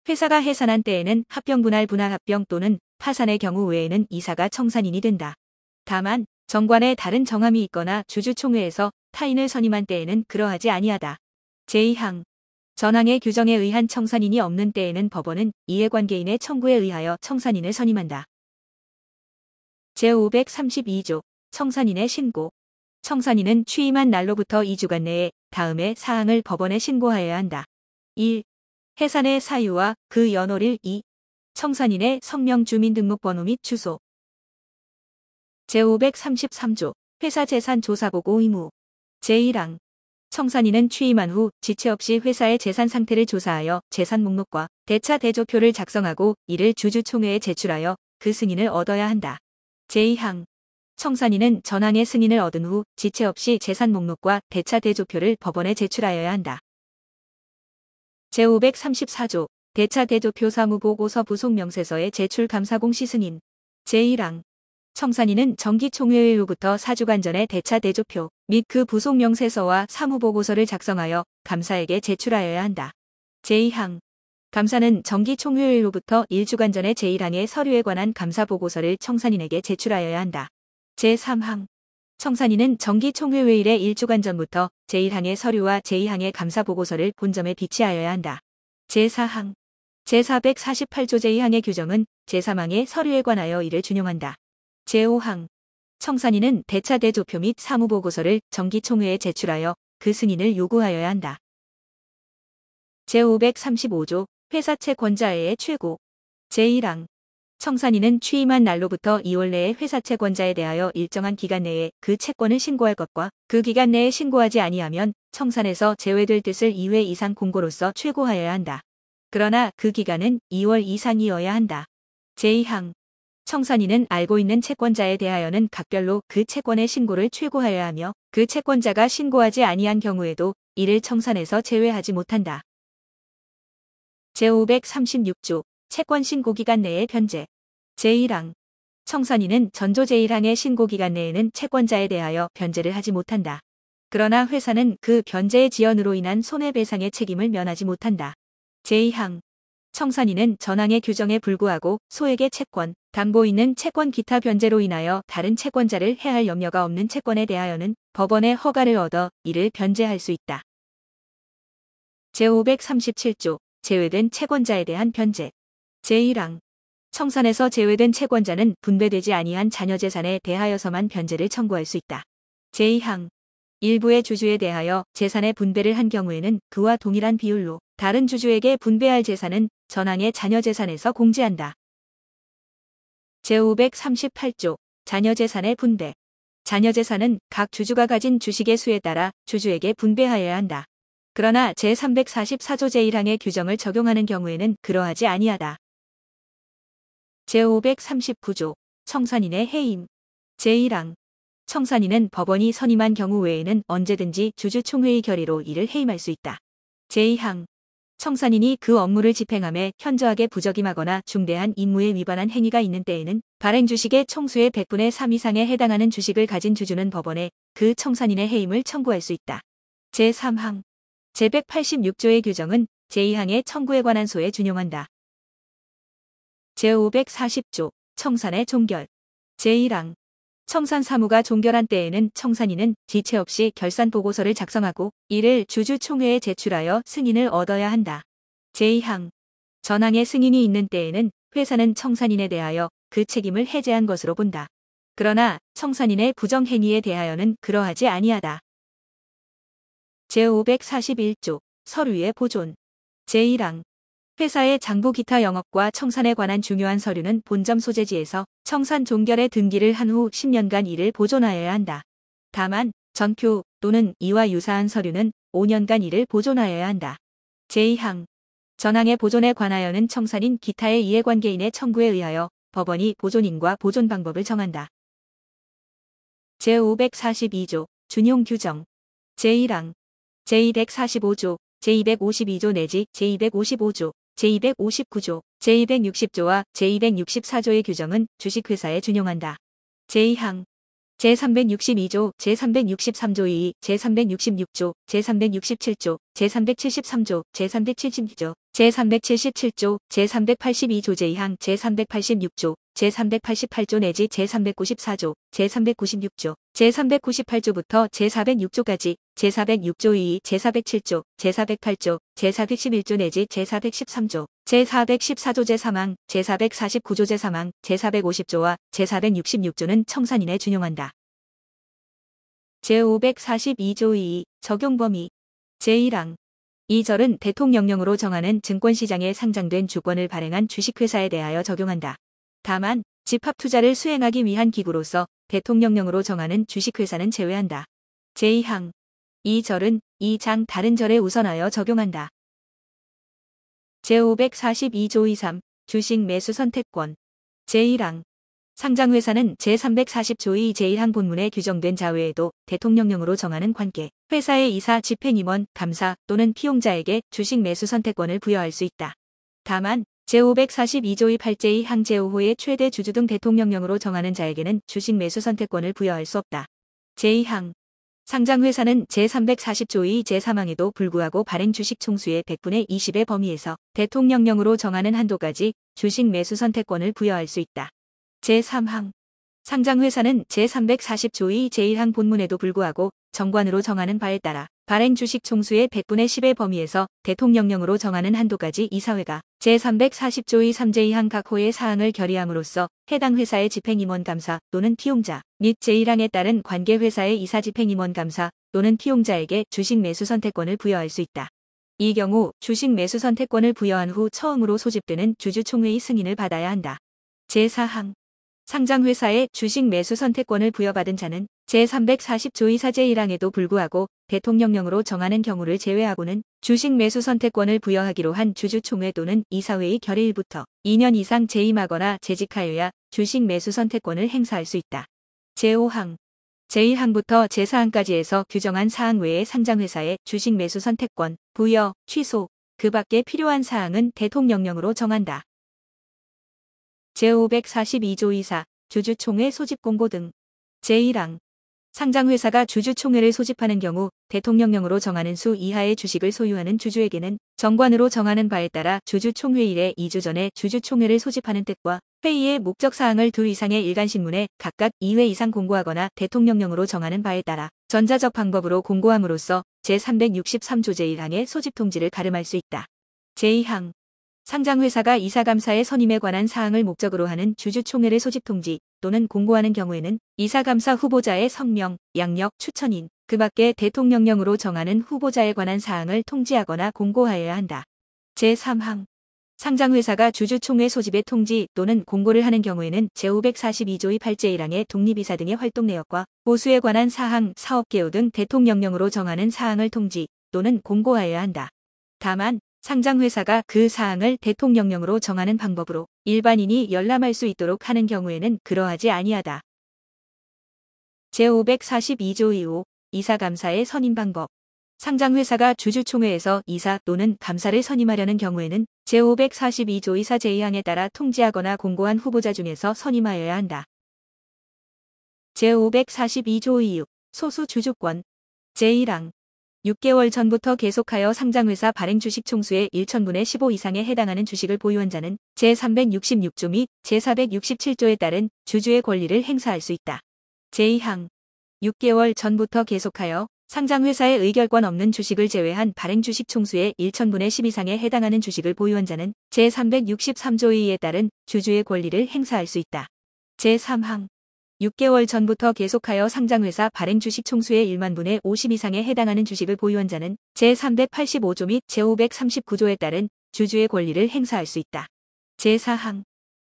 회사가 해산한 때에는 합병분할 분할합병 또는 파산의 경우 외에는 이사가 청산인이 된다. 다만 정관에 다른 정함이 있거나 주주총회에서 타인을 선임한 때에는 그러하지 아니하다. 제2항 전항의 규정에 의한 청산인이 없는 때에는 법원은 이해관계인의 청구에 의하여 청산인을 선임한다. 제532조 청산인의 신고 청산인은 취임한 날로부터 2주간 내에 다음의 사항을 법원에 신고하여야 한다. 1. 해산의 사유와 그 연월일 2. 청산인의 성명 주민등록번호 및 주소 제533조 회사재산조사보고 의무 제1항 청산인은 취임한 후 지체 없이 회사의 재산 상태를 조사하여 재산 목록과 대차 대조표를 작성하고 이를 주주총회에 제출하여 그 승인을 얻어야 한다. 제2항 청산인은 전항의 승인을 얻은 후 지체 없이 재산 목록과 대차 대조표를 법원에 제출하여야 한다. 제534조 대차 대조표 사무보고서 부속명세서의 제출 감사 공시 승인 제1항 청산인은 정기총회일로부터 4주간 전에 대차 대조표 및 그 부속명세서와 사무보고서를 작성하여 감사에게 제출하여야 한다. 제2항 감사는 정기총회일로부터 1주간 전에 제1항의 서류에 관한 감사보고서를 청산인에게 제출하여야 한다. 제3항 청산인은 정기총회일의 1주간 전부터 제1항의 서류와 제2항의 감사보고서를 본점에 비치하여야 한다. 제4항 제448조 제2항의 규정은 제3항의 서류에 관하여 이를 준용한다. 제5항 청산인은 대차 대조표 및 사무보고서를 정기총회에 제출하여 그 승인을 요구하여야 한다. 제535조 회사 채권자의 최고 제1항 청산인은 취임한 날로부터 2월 내에 회사 채권자에 대하여 일정한 기간 내에 그 채권을 신고할 것과 그 기간 내에 신고하지 아니하면 청산에서 제외될 뜻을 2회 이상 공고로서 최고하여야 한다. 그러나 그 기간은 2월 이상이어야 한다. 제2항 청산인은 알고 있는 채권자에 대하여는 각별로 그 채권의 신고를 최고하여야 하며 그 채권자가 신고하지 아니한 경우에도 이를 청산에서 제외하지 못한다. 제536조 채권 신고기간 내의 변제 제1항 청산인은 전조 제1항의 신고기간 내에는 채권자에 대하여 변제를 하지 못한다. 그러나 회사는 그 변제의 지연으로 인한 손해배상의 책임을 면하지 못한다. 제2항 청산인은 전항의 규정에 불구하고 소액의 채권, 담보 있는 채권 기타 변제로 인하여 다른 채권자를 해할 염려가 없는 채권에 대하여는 법원의 허가를 얻어 이를 변제할 수 있다. 제537조 제외된 채권자에 대한 변제 제1항 청산에서 제외된 채권자는 분배되지 아니한 자녀재산에 대하여서만 변제를 청구할 수 있다. 제2항 일부의 주주에 대하여 재산의 분배를 한 경우에는 그와 동일한 비율로 다른 주주에게 분배할 재산은 전항의 자녀재산에서 공제한다. 제538조 자녀재산의 분배. 자녀재산은 각 주주가 가진 주식의 수에 따라 주주에게 분배하여야 한다. 그러나 제344조 제1항의 규정을 적용하는 경우에는 그러하지 아니하다. 제539조 청산인의 해임. 제1항 청산인은 법원이 선임한 경우 외에는 언제든지 주주총회의 결의로 이를 해임할 수 있다. 제2항 청산인이 그 업무를 집행함에 현저하게 부적임하거나 중대한 임무에 위반한 행위가 있는 때에는 발행 주식의 총수의 100분의 3 이상에 해당하는 주식을 가진 주주는 법원에 그 청산인의 해임을 청구할 수 있다. 제3항 제186조의 규정은 제2항의 청구에 관한 소에 준용한다. 제540조 청산의 종결. 제1항 청산 사무가 종결한 때에는 청산인은 지체 없이 결산 보고서를 작성하고 이를 주주총회에 제출하여 승인을 얻어야 한다. 제2항 전항의 승인이 있는 때에는 회사는 청산인에 대하여 그 책임을 해제한 것으로 본다. 그러나 청산인의 부정행위에 대하여는 그러하지 아니하다. 제541조 서류의 보존. 제1항 회사의 장부 기타 영업과 청산에 관한 중요한 서류는 본점 소재지에서 청산 종결에 등기를 한 후 10년간 이를 보존하여야 한다. 다만 전표 또는 이와 유사한 서류는 5년간 이를 보존하여야 한다. 제2항 전항의 보존에 관하여는 청산인 기타의 이해관계인의 청구에 의하여 법원이 보존인과 보존 방법을 정한다. 제542조 준용 규정. 제1항 제245조, 제252조 내지 제255조, 제259조, 제260조와 제264조의 규정은 주식회사에 준용한다. 제2항 제362조, 제363조 2, 제366조, 제367조, 제373조, 제372조, 제377조, 제382조 제2항 제386조, 제388조 내지 제394조, 제396조, 제398조부터 제406조까지, 제406조 2, 제407조, 제408조, 제411조 내지 제413조, 제414조 제3항, 제449조 제3항, 제450조와 제466조는 청산인에 준용한다. 제542조 2 적용 범위. 제1항 이 절은 대통령령으로 정하는 증권시장에 상장된 주권을 발행한 주식회사에 대하여 적용한다. 다만 집합투자를 수행하기 위한 기구로서 대통령령으로 정하는 주식회사는 제외한다. 제2항 이 절은 이 장 다른 절에 우선하여 적용한다. 제542조 23 주식 매수 선택권. 제1항 상장회사는 제340조 2 제1항 본문에 규정된 자외에도 대통령령으로 정하는 관계, 회사의 이사, 집행임원, 감사 또는 피용자에게 주식 매수 선택권을 부여할 수 있다. 다만 제542조 2 8제2항 제5호의 최대 주주 등 대통령령으로 정하는 자에게는 주식 매수 선택권을 부여할 수 없다. 제2항 상장회사는 제340조 2 제3항에도 불구하고 발행 주식 총수의 100분의 20의 범위에서 대통령령으로 정하는 한도까지 주식 매수 선택권을 부여할 수 있다. 제3항 상장회사는 제340조 2 제1항 본문에도 불구하고 정관으로 정하는 바에 따라 발행 주식 총수의 100분의 10의 범위에서 대통령령으로 정하는 한도까지 이사회가 제340조 2 3제2항 각 호의 사항을 결의함으로써 해당 회사의 집행임원 감사 또는 피용자 및 제1항에 따른 관계회사의 이사 집행임원 감사 또는 피용자에게 주식 매수 선택권을 부여할 수 있다. 이 경우 주식 매수 선택권을 부여한 후 처음으로 소집되는 주주총회의 승인을 받아야 한다. 제4항 상장회사에 주식 매수 선택권을 부여받은 자는 제340조 2 4제1항에도 불구하고 대통령령으로 정하는 경우를 제외하고는 주식 매수 선택권을 부여하기로 한 주주총회 또는 이사회의 결의일부터 2년 이상 재임하거나 재직하여야 주식 매수 선택권을 행사할 수 있다. 제5항 제1항부터 제4항까지에서 규정한 사항 외의 상장회사의 주식 매수 선택권, 부여, 취소, 그 밖에 필요한 사항은 대통령령으로 정한다. 제542조 24 주주총회 소집 공고 등. 제1항 상장회사가 주주총회를 소집하는 경우 대통령령으로 정하는 수 이하의 주식을 소유하는 주주에게는 정관으로 정하는 바에 따라 주주총회일에 2주 전에 주주총회를 소집하는 뜻과 회의의 목적사항을 2 이상의 일간신문에 각각 2회 이상 공고하거나 대통령령으로 정하는 바에 따라 전자적 방법으로 공고함으로써 제363조 제1항의 소집 통지를 가름할 수 있다. 제2항 상장회사가 이사감사의 선임에 관한 사항을 목적으로 하는 주주총회를 소집 통지 또는 공고하는 경우에는 이사감사 후보자의 성명, 양력, 추천인, 그 밖에 대통령령으로 정하는 후보자에 관한 사항을 통지하거나 공고하여야 한다. 제3항 상장회사가 주주총회 소집의 통지 또는 공고를 하는 경우에는 제542조의 8제 1항의 독립이사 등의 활동 내역과 보수에 관한 사항, 사업개요 등 대통령령으로 정하는 사항을 통지 또는 공고하여야 한다. 다만 상장회사가 그 사항을 대통령령으로 정하는 방법으로 일반인이 열람할 수 있도록 하는 경우에는 그러하지 아니하다. 제542조 2호 이사감사의 선임 방법 상장회사가 주주총회에서 이사 또는 감사를 선임하려는 경우에는 제542조 이사 제2항에 따라 통지하거나 공고한 후보자 중에서 선임하여야 한다. 제542조 2유 소수 주주권 제1항 6개월 전부터 계속하여 상장회사 발행 주식 총수의 1천분의 15 이상에 해당하는 주식을 보유한 자는 제366조 및 제467조에 따른 주주의 권리를 행사할 수 있다. 제2항 6개월 전부터 계속하여 상장회사의 의결권 없는 주식을 제외한 발행 주식 총수의 1천분의 10 이상에 해당하는 주식을 보유한 자는 제363조 2에 따른 주주의 권리를 행사할 수 있다. 제3항 6개월 전부터 계속하여 상장회사 발행 주식 총수의 1만 분의 50 이상에 해당하는 주식을 보유한 자는 제385조 및 제539조에 따른 주주의 권리를 행사할 수 있다. 제4항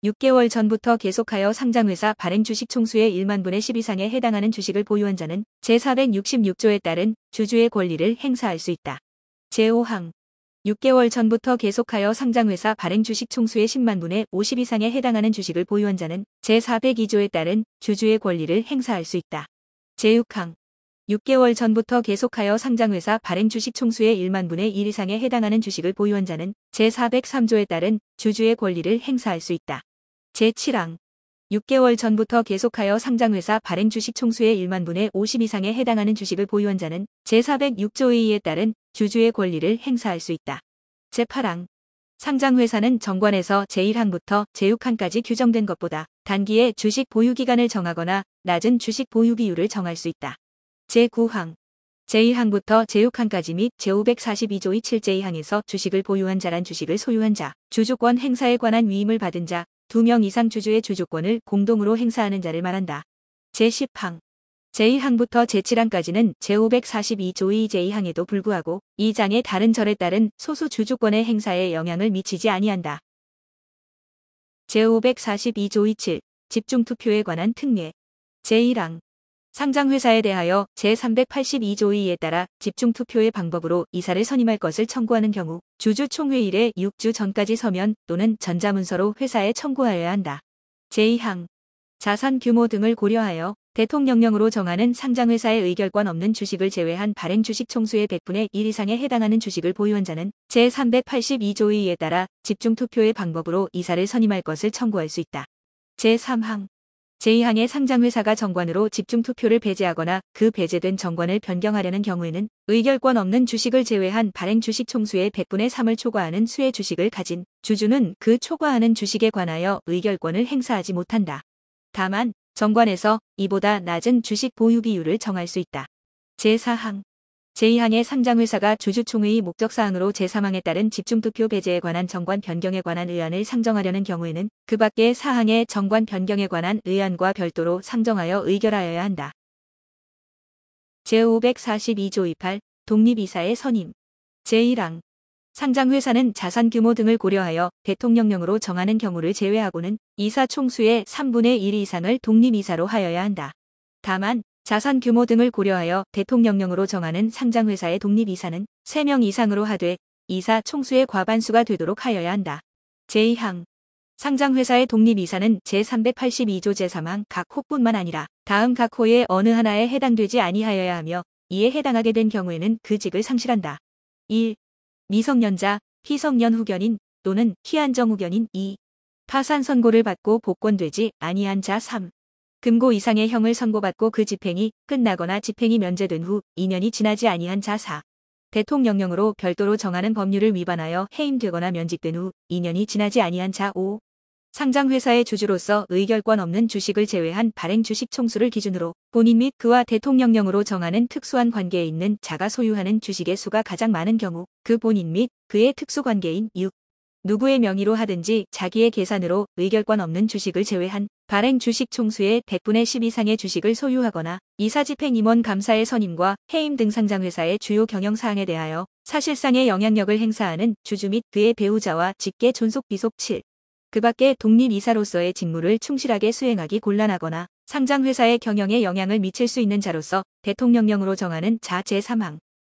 6개월 전부터 계속하여 상장회사 발행 주식 총수의 1만 분의 10 이상에 해당하는 주식을 보유한 자는 제466조에 따른 주주의 권리를 행사할 수 있다. 제5항 6개월 전부터 계속하여 상장회사 발행 주식 총수의 10만 분의 50 이상에 해당하는 주식을 보유한 자는 제402조에 따른 주주의 권리를 행사할 수 있다. 제6항 6개월 전부터 계속하여 상장회사 발행 주식 총수의 1만 분의 1 이상에 해당하는 주식을 보유한 자는 제403조에 따른 주주의 권리를 행사할 수 있다. 제7항 6개월 전부터 계속하여 상장회사 발행 주식 총수의 1만 분의 50 이상에 해당하는 주식을 보유한 자는 제406조 2에 따른 주주의 권리를 행사할 수 있다. 제8항 상장회사는 정관에서 제1항부터 제6항까지 규정된 것보다 단기의 주식 보유기간을 정하거나 낮은 주식 보유 비율을 정할 수 있다. 제9항 제1항부터 제6항까지 및 제542조의 7제2항에서 주식을 보유한 자란 주식을 소유한 자, 주주권 행사에 관한 위임을 받은 자, 2명 이상 주주의 주주권을 공동으로 행사하는 자를 말한다. 제10항 제1항부터 제7항까지는 제542조의 제2항에도 불구하고 이 장의 다른 절에 따른 소수 주주권의 행사에 영향을 미치지 아니한다. 제542조의 7 집중투표에 관한 특례 제1항 상장회사에 대하여 제382조 2에 따라 집중투표의 방법으로 이사를 선임할 것을 청구하는 경우 주주총회 일에 6주 전까지 서면 또는 전자문서로 회사에 청구하여야 한다. 제2항 자산 규모 등을 고려하여 대통령령으로 정하는 상장회사의 의결권 없는 주식을 제외한 발행 주식 총수의 100분의 1 이상에 해당하는 주식을 보유한 자는 제382조 2에 따라 집중투표의 방법으로 이사를 선임할 것을 청구할 수 있다. 제3항 제2항의 상장회사가 정관으로 집중투표를 배제하거나 그 배제된 정관을 변경하려는 경우에는 의결권 없는 주식을 제외한 발행 주식 총수의 100분의 3을 초과하는 수의 주식을 가진 주주는 그 초과하는 주식에 관하여 의결권을 행사하지 못한다. 다만 정관에서 이보다 낮은 주식 보유 비율을 정할 수 있다. 제4항 제2항의 상장회사가 주주총회의 목적사항으로 제3항에 따른 집중투표 배제에 관한 정관 변경에 관한 의안을 상정하려는 경우에는 그 밖의 사항의 정관 변경에 관한 의안과 별도로 상정하여 의결하여야 한다. 제542조 28 독립이사의 선임 제1항 상장회사는 자산 규모 등을 고려하여 대통령령으로 정하는 경우를 제외하고는 이사 총수의 3분의 1 이상을 독립이사로 하여야 한다. 다만 자산 규모 등을 고려하여 대통령령으로 정하는 상장회사의 독립이사는 3명 이상으로 하되 이사 총수의 과반수가 되도록 하여야 한다. 제2항 상장회사의 독립이사는 제382조 제3항 각 호뿐만 아니라 다음 각 호의 어느 하나에 해당되지 아니하여야 하며 이에 해당하게 된 경우에는 그 직을 상실한다. 1. 미성년자, 희성년 후견인 또는 희한정 후견인 2. 파산 선고를 받고 복권되지 아니한 자 3. 금고 이상의 형을 선고받고 그 집행이 끝나거나 집행이 면제된 후 2년이 지나지 아니한 자 4. 대통령령으로 별도로 정하는 법률을 위반하여 해임되거나 면직된 후 2년이 지나지 아니한 자 5. 상장회사의 주주로서 의결권 없는 주식을 제외한 발행 주식 총수를 기준으로 본인 및 그와 대통령령으로 정하는 특수한 관계에 있는 자가 소유하는 주식의 수가 가장 많은 경우 그 본인 및 그의 특수관계인 6. 누구의 명의로 하든지 자기의 계산으로 의결권 없는 주식을 제외한 발행 주식 총수의 100분의 10 이상의 주식을 소유하거나 이사집행 임원 감사의 선임과 해임 등 상장회사의 주요 경영사항에 대하여 사실상의 영향력을 행사하는 주주 및 그의 배우자와 직계 존속 비속 7. 그 밖에 독립이사로서의 직무를 충실하게 수행하기 곤란하거나 상장회사의 경영에 영향을 미칠 수 있는 자로서 대통령령으로 정하는 자 제3항.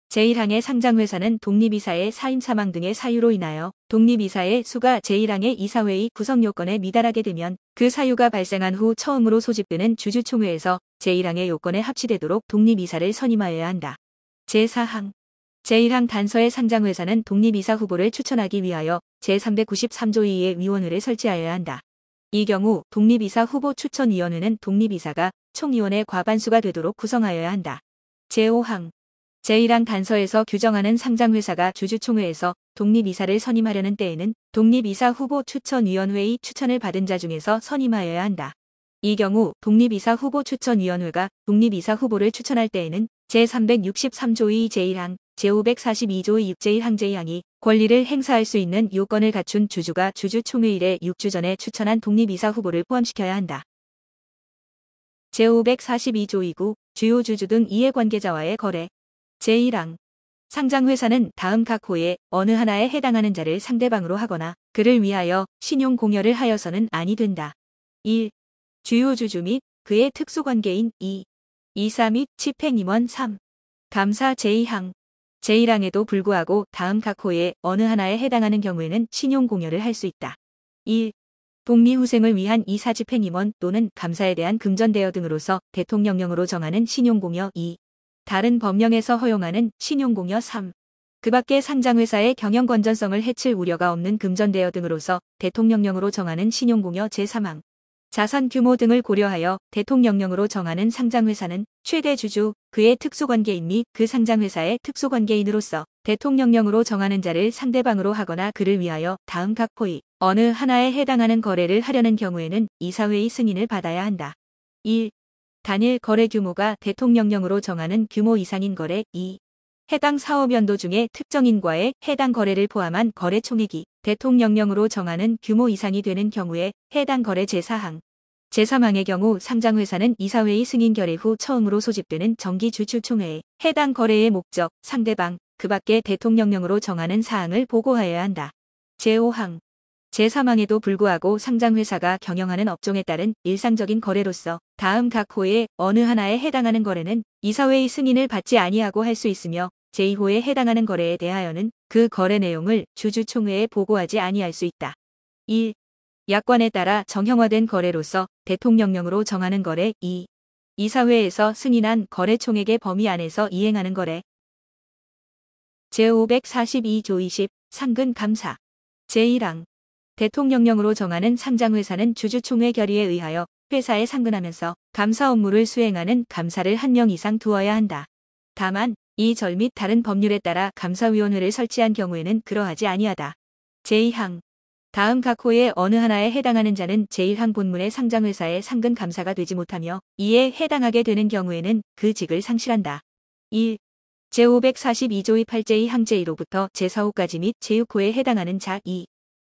제1항의 상장회사는 독립이사의 사임 사망 등의 사유로 인하여 독립이사의 수가 제1항의 이사회의 구성 요건에 미달하게 되면 그 사유가 발생한 후 처음으로 소집되는 주주총회에서 제1항의 요건에 합치되도록 독립이사를 선임하여야 한다. 제4항. 제1항 단서의 상장회사는 독립이사 후보를 추천하기 위하여 제393조 2의 위원회를 설치하여야 한다. 이 경우 독립이사 후보 추천위원회는 독립이사가 총위원회 과반수가 되도록 구성하여야 한다. 제5항. 제1항 단서에서 규정하는 상장회사가 주주총회에서 독립이사를 선임하려는 때에는 독립이사 후보 추천위원회의 추천을 받은 자 중에서 선임하여야 한다. 이 경우 독립이사 후보 추천위원회가 독립이사 후보를 추천할 때에는 제363조 2 제1항, 제542조 2 제1항 제2항이 권리를 행사할 수 있는 요건을 갖춘 주주가 주주총회 일에 6주 전에 추천한 독립이사 후보를 포함시켜야 한다. 제542조 2구 주요 주주 등 이해관계자와의 거래. 제1항. 상장회사는 다음 각 호에 어느 하나에 해당하는 자를 상대방으로 하거나 그를 위하여 신용공여를 하여서는 아니 된다. 1. 주요 주주 및 그의 특수관계인 2. 이사 및 집행임원 3. 감사 제2항. 제1항에도 불구하고 다음 각 호에 어느 하나에 해당하는 경우에는 신용공여를 할 수 있다. 1. 복리후생을 위한 이사 집행임원 또는 감사에 대한 금전대여 등으로서 대통령령으로 정하는 신용공여 2. 다른 법령에서 허용하는 신용공여 3. 그 밖에 상장회사의 경영 건전성을 해칠 우려가 없는 금전대여 등으로서 대통령령으로 정하는 신용공여 제3항. 자산 규모 등을 고려하여 대통령령으로 정하는 상장회사는 최대 주주, 그의 특수관계인 및 그 상장회사의 특수관계인으로서 대통령령으로 정하는 자를 상대방으로 하거나 그를 위하여 다음 각 호의 어느 하나에 해당하는 거래를 하려는 경우에는 이사회의 승인을 받아야 한다. 1. 단일 거래 규모가 대통령령으로 정하는 규모 이상인 거래. 2. 해당 사업 연도 중에 특정인과의 해당 거래를 포함한 거래 총액이 대통령령으로 정하는 규모 이상이 되는 경우에 해당 거래 제4항. 제3항의 경우 상장회사는 이사회의 승인 결의 후 처음으로 소집되는 정기 주주총회에 해당 거래의 목적, 상대방, 그 밖에 대통령령으로 정하는 사항을 보고하여야 한다. 제5항. 제3항에도 불구하고 상장회사가 경영하는 업종에 따른 일상적인 거래로서 다음 각 호에 어느 하나에 해당하는 거래는 이사회의 승인을 받지 아니하고 할 수 있으며 제2호에 해당하는 거래에 대하여는 그 거래 내용을 주주총회에 보고하지 아니할 수 있다. 1. 약관에 따라 정형화된 거래로서 대통령령으로 정하는 거래. 2. 이사회에서 승인한 거래 총액의 범위 안에서 이행하는 거래. 제542조 20 상근 감사. 제1항. 대통령령으로 정하는 상장회사는 주주총회 결의에 의하여 회사에 상근하면서 감사 업무를 수행하는 감사를 1명 이상 두어야 한다. 다만 이 절 및 다른 법률에 따라 감사위원회를 설치한 경우에는 그러하지 아니하다. 제2항. 다음 각 호에 어느 하나에 해당하는 자는 제1항 본문의 상장회사의 상근 감사가 되지 못하며 이에 해당하게 되는 경우에는 그 직을 상실한다. 1. 제542조 8제2항 제1호부터 제4호까지 및 제6호에 해당하는 자. 2.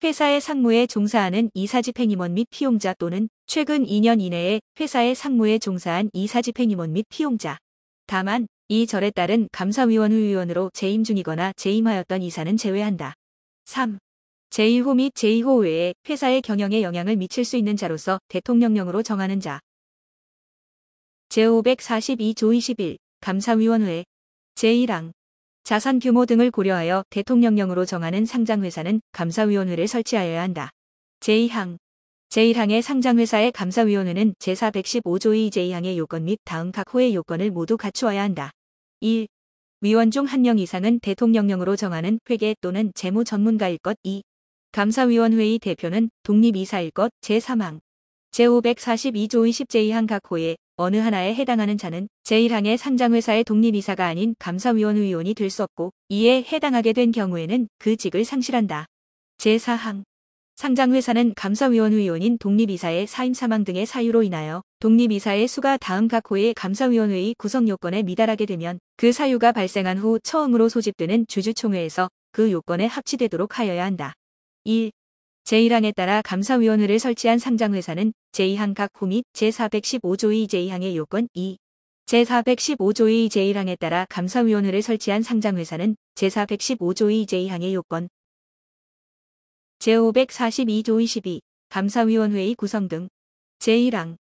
회사의 상무에 종사하는 이사집행임원 및 피용자 또는 최근 2년 이내에 회사의 상무에 종사한 이사집행임원 및 피용자. 다만 이 절에 따른 감사위원회 위원으로 재임 중이거나 재임하였던 이사는 제외한다. 3. 제1호 및 제2호 외에 회사의 경영에 영향을 미칠 수 있는 자로서 대통령령으로 정하는 자. 제542조 21 감사위원회. 제1항. 자산 규모 등을 고려하여 대통령령으로 정하는 상장회사는 감사위원회를 설치하여야 한다. 제2항. 제1항의 상장회사의 감사위원회는 제415조 2 제2항의 요건 및 다음 각 호의 요건을 모두 갖추어야 한다. 1. 위원 중 1명 이상은 대통령령으로 정하는 회계 또는 재무 전문가일 것. 2. 감사위원회의 대표는 독립이사일 것. 제3항. 제542조 20 제2항 각 호에 어느 하나에 해당하는 자는 제1항의 상장회사의 독립이사가 아닌 감사위원회 위원이 될 수 없고 이에 해당하게 된 경우에는 그 직을 상실한다. 제4항. 상장회사는 감사위원회 위원인 독립이사의 사임 사망 등의 사유로 인하여 독립이사의 수가 다음 각 호의 감사위원회의 구성 요건에 미달하게 되면 그 사유가 발생한 후 처음으로 소집되는 주주총회에서 그 요건에 합치되도록 하여야 한다. 1. 제1항에 따라 감사위원회를 설치한 상장회사는 제2항 각 호 및 제415조 2 제2항의 요건 2. 제415조 2 제1항에 따라 감사위원회를 설치한 상장회사는 제415조 2 제2항의 요건 제542조 22 감사위원회의 구성 등 제1항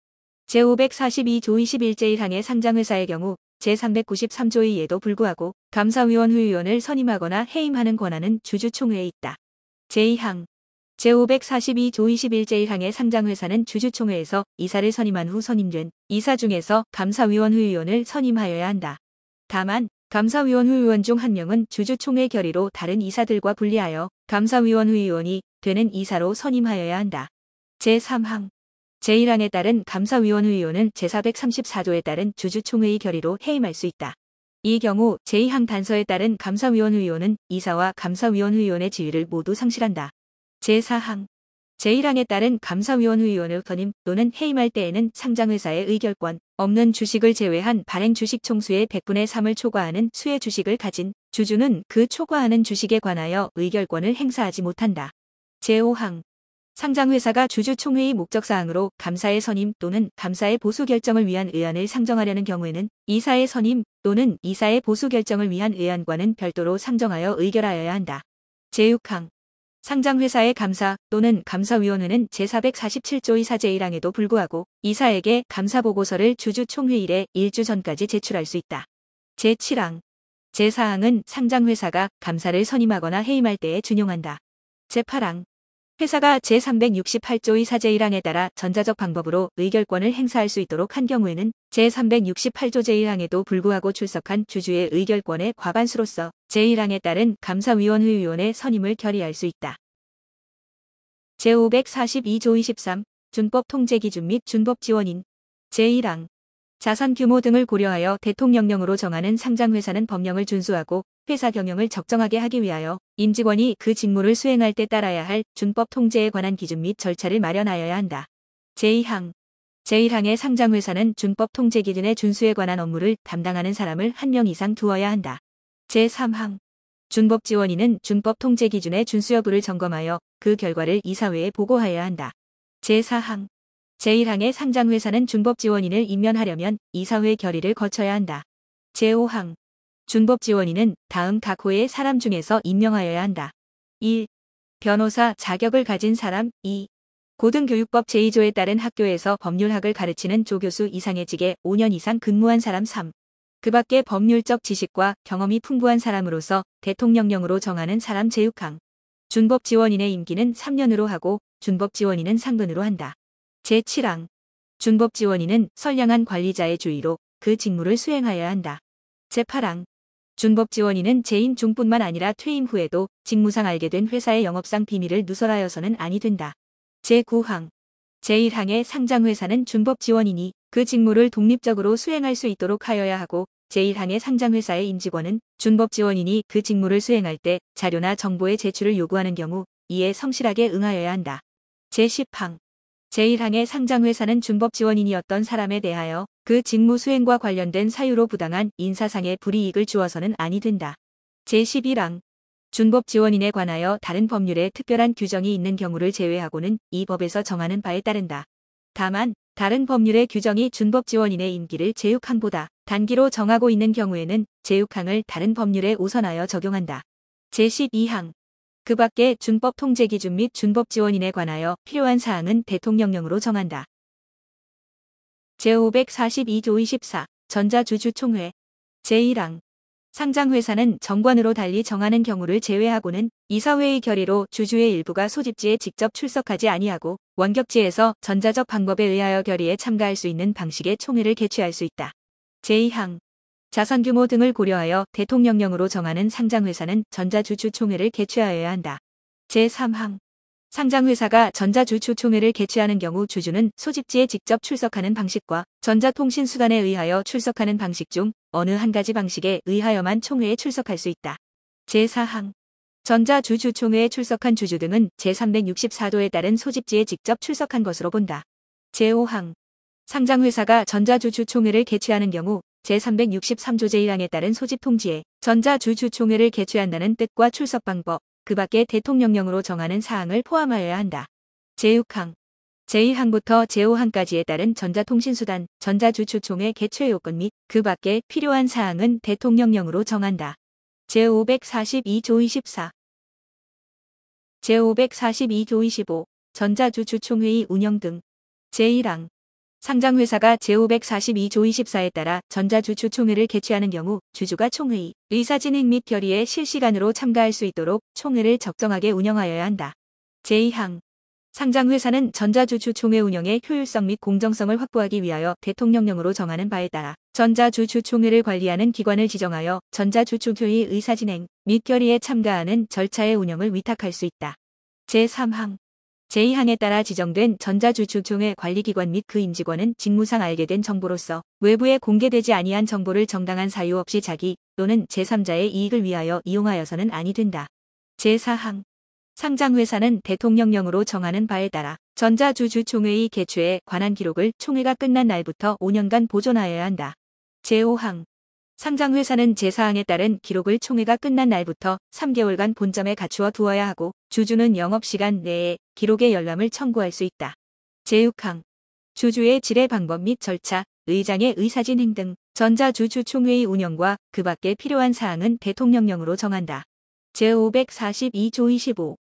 제542조 21 제1항의 상장회사의 경우 제393조 2에도 불구하고 감사위원회의원을 선임하거나 해임하는 권한은 주주총회에 있다. 제2항 제542조 21 제1항의 상장회사는 주주총회에서 이사를 선임한 후 선임된 이사 중에서 감사위원회의원을 선임하여야 한다. 다만 감사위원회의원 중 한 명은 주주총회 결의로 다른 이사들과 분리하여 감사위원회의원이 되는 이사로 선임하여야 한다. 제3항 제1항에 따른 감사위원회의원은 제434조에 따른 주주총회의 결의로 해임할 수 있다. 이 경우 제2항 단서에 따른 감사위원회의원은 이사와 감사위원회의원의 지위를 모두 상실한다. 제4항 제1항에 따른 감사위원회의원을 선임 또는 해임할 때에는 상장회사의 의결권 없는 주식을 제외한 발행 주식 총수의 100분의 3을 초과하는 수의 주식을 가진 주주는 그 초과하는 주식에 관하여 의결권을 행사하지 못한다. 제5항 상장회사가 주주총회의 목적사항으로 감사의 선임 또는 감사의 보수 결정을 위한 의안을 상정하려는 경우에는 이사의 선임 또는 이사의 보수 결정을 위한 의안과는 별도로 상정하여 의결하여야 한다. 제6항 상장회사의 감사 또는 감사위원회는 제447조 이사 제1항에도 불구하고 이사에게 감사보고서를 주주총회일에 1주 전까지 제출할 수 있다. 제7항 제4항은 상장회사가 감사를 선임하거나 해임할 때에 준용한다. 제8항 회사가 제368조 이사 제1항에 따라 전자적 방법으로 의결권을 행사할 수 있도록 한 경우에는 제368조 제1항에도 불구하고 출석한 주주의 의결권의 과반수로서 제1항에 따른 감사위원회의원의 선임을 결의할 수 있다. 제542조 23 준법 통제 기준 및 준법 지원인 제1항 자산 규모 등을 고려하여 대통령령으로 정하는 상장회사는 법령을 준수하고 회사 경영을 적정하게 하기 위하여 임직원이 그 직무를 수행할 때 따라야 할 준법 통제에 관한 기준 및 절차를 마련하여야 한다. 제2항 제1항의 상장회사는 준법 통제 기준의 준수에 관한 업무를 담당하는 사람을 1명 이상 두어야 한다. 제3항 준법 지원인은 준법 통제 기준의 준수 여부를 점검하여 그 결과를 이사회에 보고하여야 한다. 제4항 제1항의 상장회사는 준법 지원인을 임면하려면 이사회 결의를 거쳐야 한다. 제5항 준법 지원인은 다음 각 호의 사람 중에서 임명하여야 한다. 1. 변호사 자격을 가진 사람 2. 고등교육법 제2조에 따른 학교에서 법률학을 가르치는 조교수 이상의 직에 5년 이상 근무한 사람 3. 그 밖에 법률적 지식과 경험이 풍부한 사람으로서 대통령령으로 정하는 사람 제6항 준법 지원인의 임기는 3년으로 하고 준법 지원인은 상근으로 한다. 제7항 준법 지원인은 선량한 관리자의 주의로 그 직무를 수행하여야 한다. 제8항 준법 지원인은 재임 중뿐만 아니라 퇴임 후에도 직무상 알게 된 회사의 영업상 비밀을 누설하여서는 아니 된다. 제9항 제1항의 상장회사는 준법 지원인이 그 직무를 독립적으로 수행할 수 있도록 하여야 하고 제1항의 상장회사의 임직원은 준법 지원인이 그 직무를 수행할 때 자료나 정보의 제출을 요구하는 경우 이에 성실하게 응하여야 한다. 제10항 제1항의 상장회사는 준법 지원인이었던 사람에 대하여 그 직무 수행과 관련된 사유로 부당한 인사상의 불이익을 주어서는 아니 된다. 제11항 준법 지원인에 관하여 다른 법률에 특별한 규정이 있는 경우를 제외하고는 이 법에서 정하는 바에 따른다. 다만 다른 법률의 규정이 준법 지원인의 임기를 제6항보다 단기로 정하고 있는 경우에는 제6항을 다른 법률에 우선하여 적용한다. 제12항 그 밖에 준법 통제 기준 및 준법 지원인에 관하여 필요한 사항은 대통령령으로 정한다. 제542조 24 전자주주총회 제1항 상장회사는 정관으로 달리 정하는 경우를 제외하고는 이사회의 결의로 주주의 일부가 소집지에 직접 출석하지 아니하고 원격지에서 전자적 방법에 의하여 결의에 참가할 수 있는 방식의 총회를 개최할 수 있다. 제2항 자산 규모 등을 고려하여 대통령령으로 정하는 상장회사는 전자주주총회를 개최하여야 한다. 제3항 상장회사가 전자주주총회를 개최하는 경우 주주는 소집지에 직접 출석하는 방식과 전자통신수단에 의하여 출석하는 방식 중 어느 한 가지 방식에 의하여만 총회에 출석할 수 있다. 제4항 전자주주총회에 출석한 주주 등은 제364조에 따른 소집지에 직접 출석한 것으로 본다. 제5항 상장회사가 전자주주총회를 개최하는 경우 제363조 제1항에 따른 소집통지에 전자주주총회를 개최한다는 뜻과 출석 방법, 그 밖의 대통령령으로 정하는 사항을 포함하여야 한다. 제6항 제1항부터 제5항까지에 따른 전자통신수단, 전자주주총회 개최 요건 및 그 밖에 필요한 사항은 대통령령으로 정한다. 제542조 24 제542조 25 전자주주총회의 운영 등 제1항 상장회사가 제542조 24에 따라 전자주주총회를 개최하는 경우 주주가 총회의, 의사진행 및 결의에 실시간으로 참가할 수 있도록 총회를 적정하게 운영하여야 한다. 제2항 상장회사는 전자주주총회 운영의 효율성 및 공정성을 확보하기 위하여 대통령령으로 정하는 바에 따라 전자주주총회를 관리하는 기관을 지정하여 전자주주총회의 의사진행 및 결의에 참가하는 절차의 운영을 위탁할 수 있다. 제3항 제2항에 따라 지정된 전자주주총회 관리기관 및 그 임직원은 직무상 알게 된 정보로서 외부에 공개되지 아니한 정보를 정당한 사유 없이 자기 또는 제3자의 이익을 위하여 이용하여서는 아니 된다. 제4항 상장회사는 대통령령으로 정하는 바에 따라 전자주주총회의 개최에 관한 기록을 총회가 끝난 날부터 5년간 보존하여야 한다. 제5항 상장회사는 제4항에 따른 기록을 총회가 끝난 날부터 3개월간 본점에 갖추어 두어야 하고 주주는 영업시간 내에 기록의 열람을 청구할 수 있다. 제6항 주주의 질의 방법 및 절차, 의장의 의사진행 등 전자주주총회의 운영과 그 밖에 필요한 사항은 대통령령으로 정한다. 제542조 25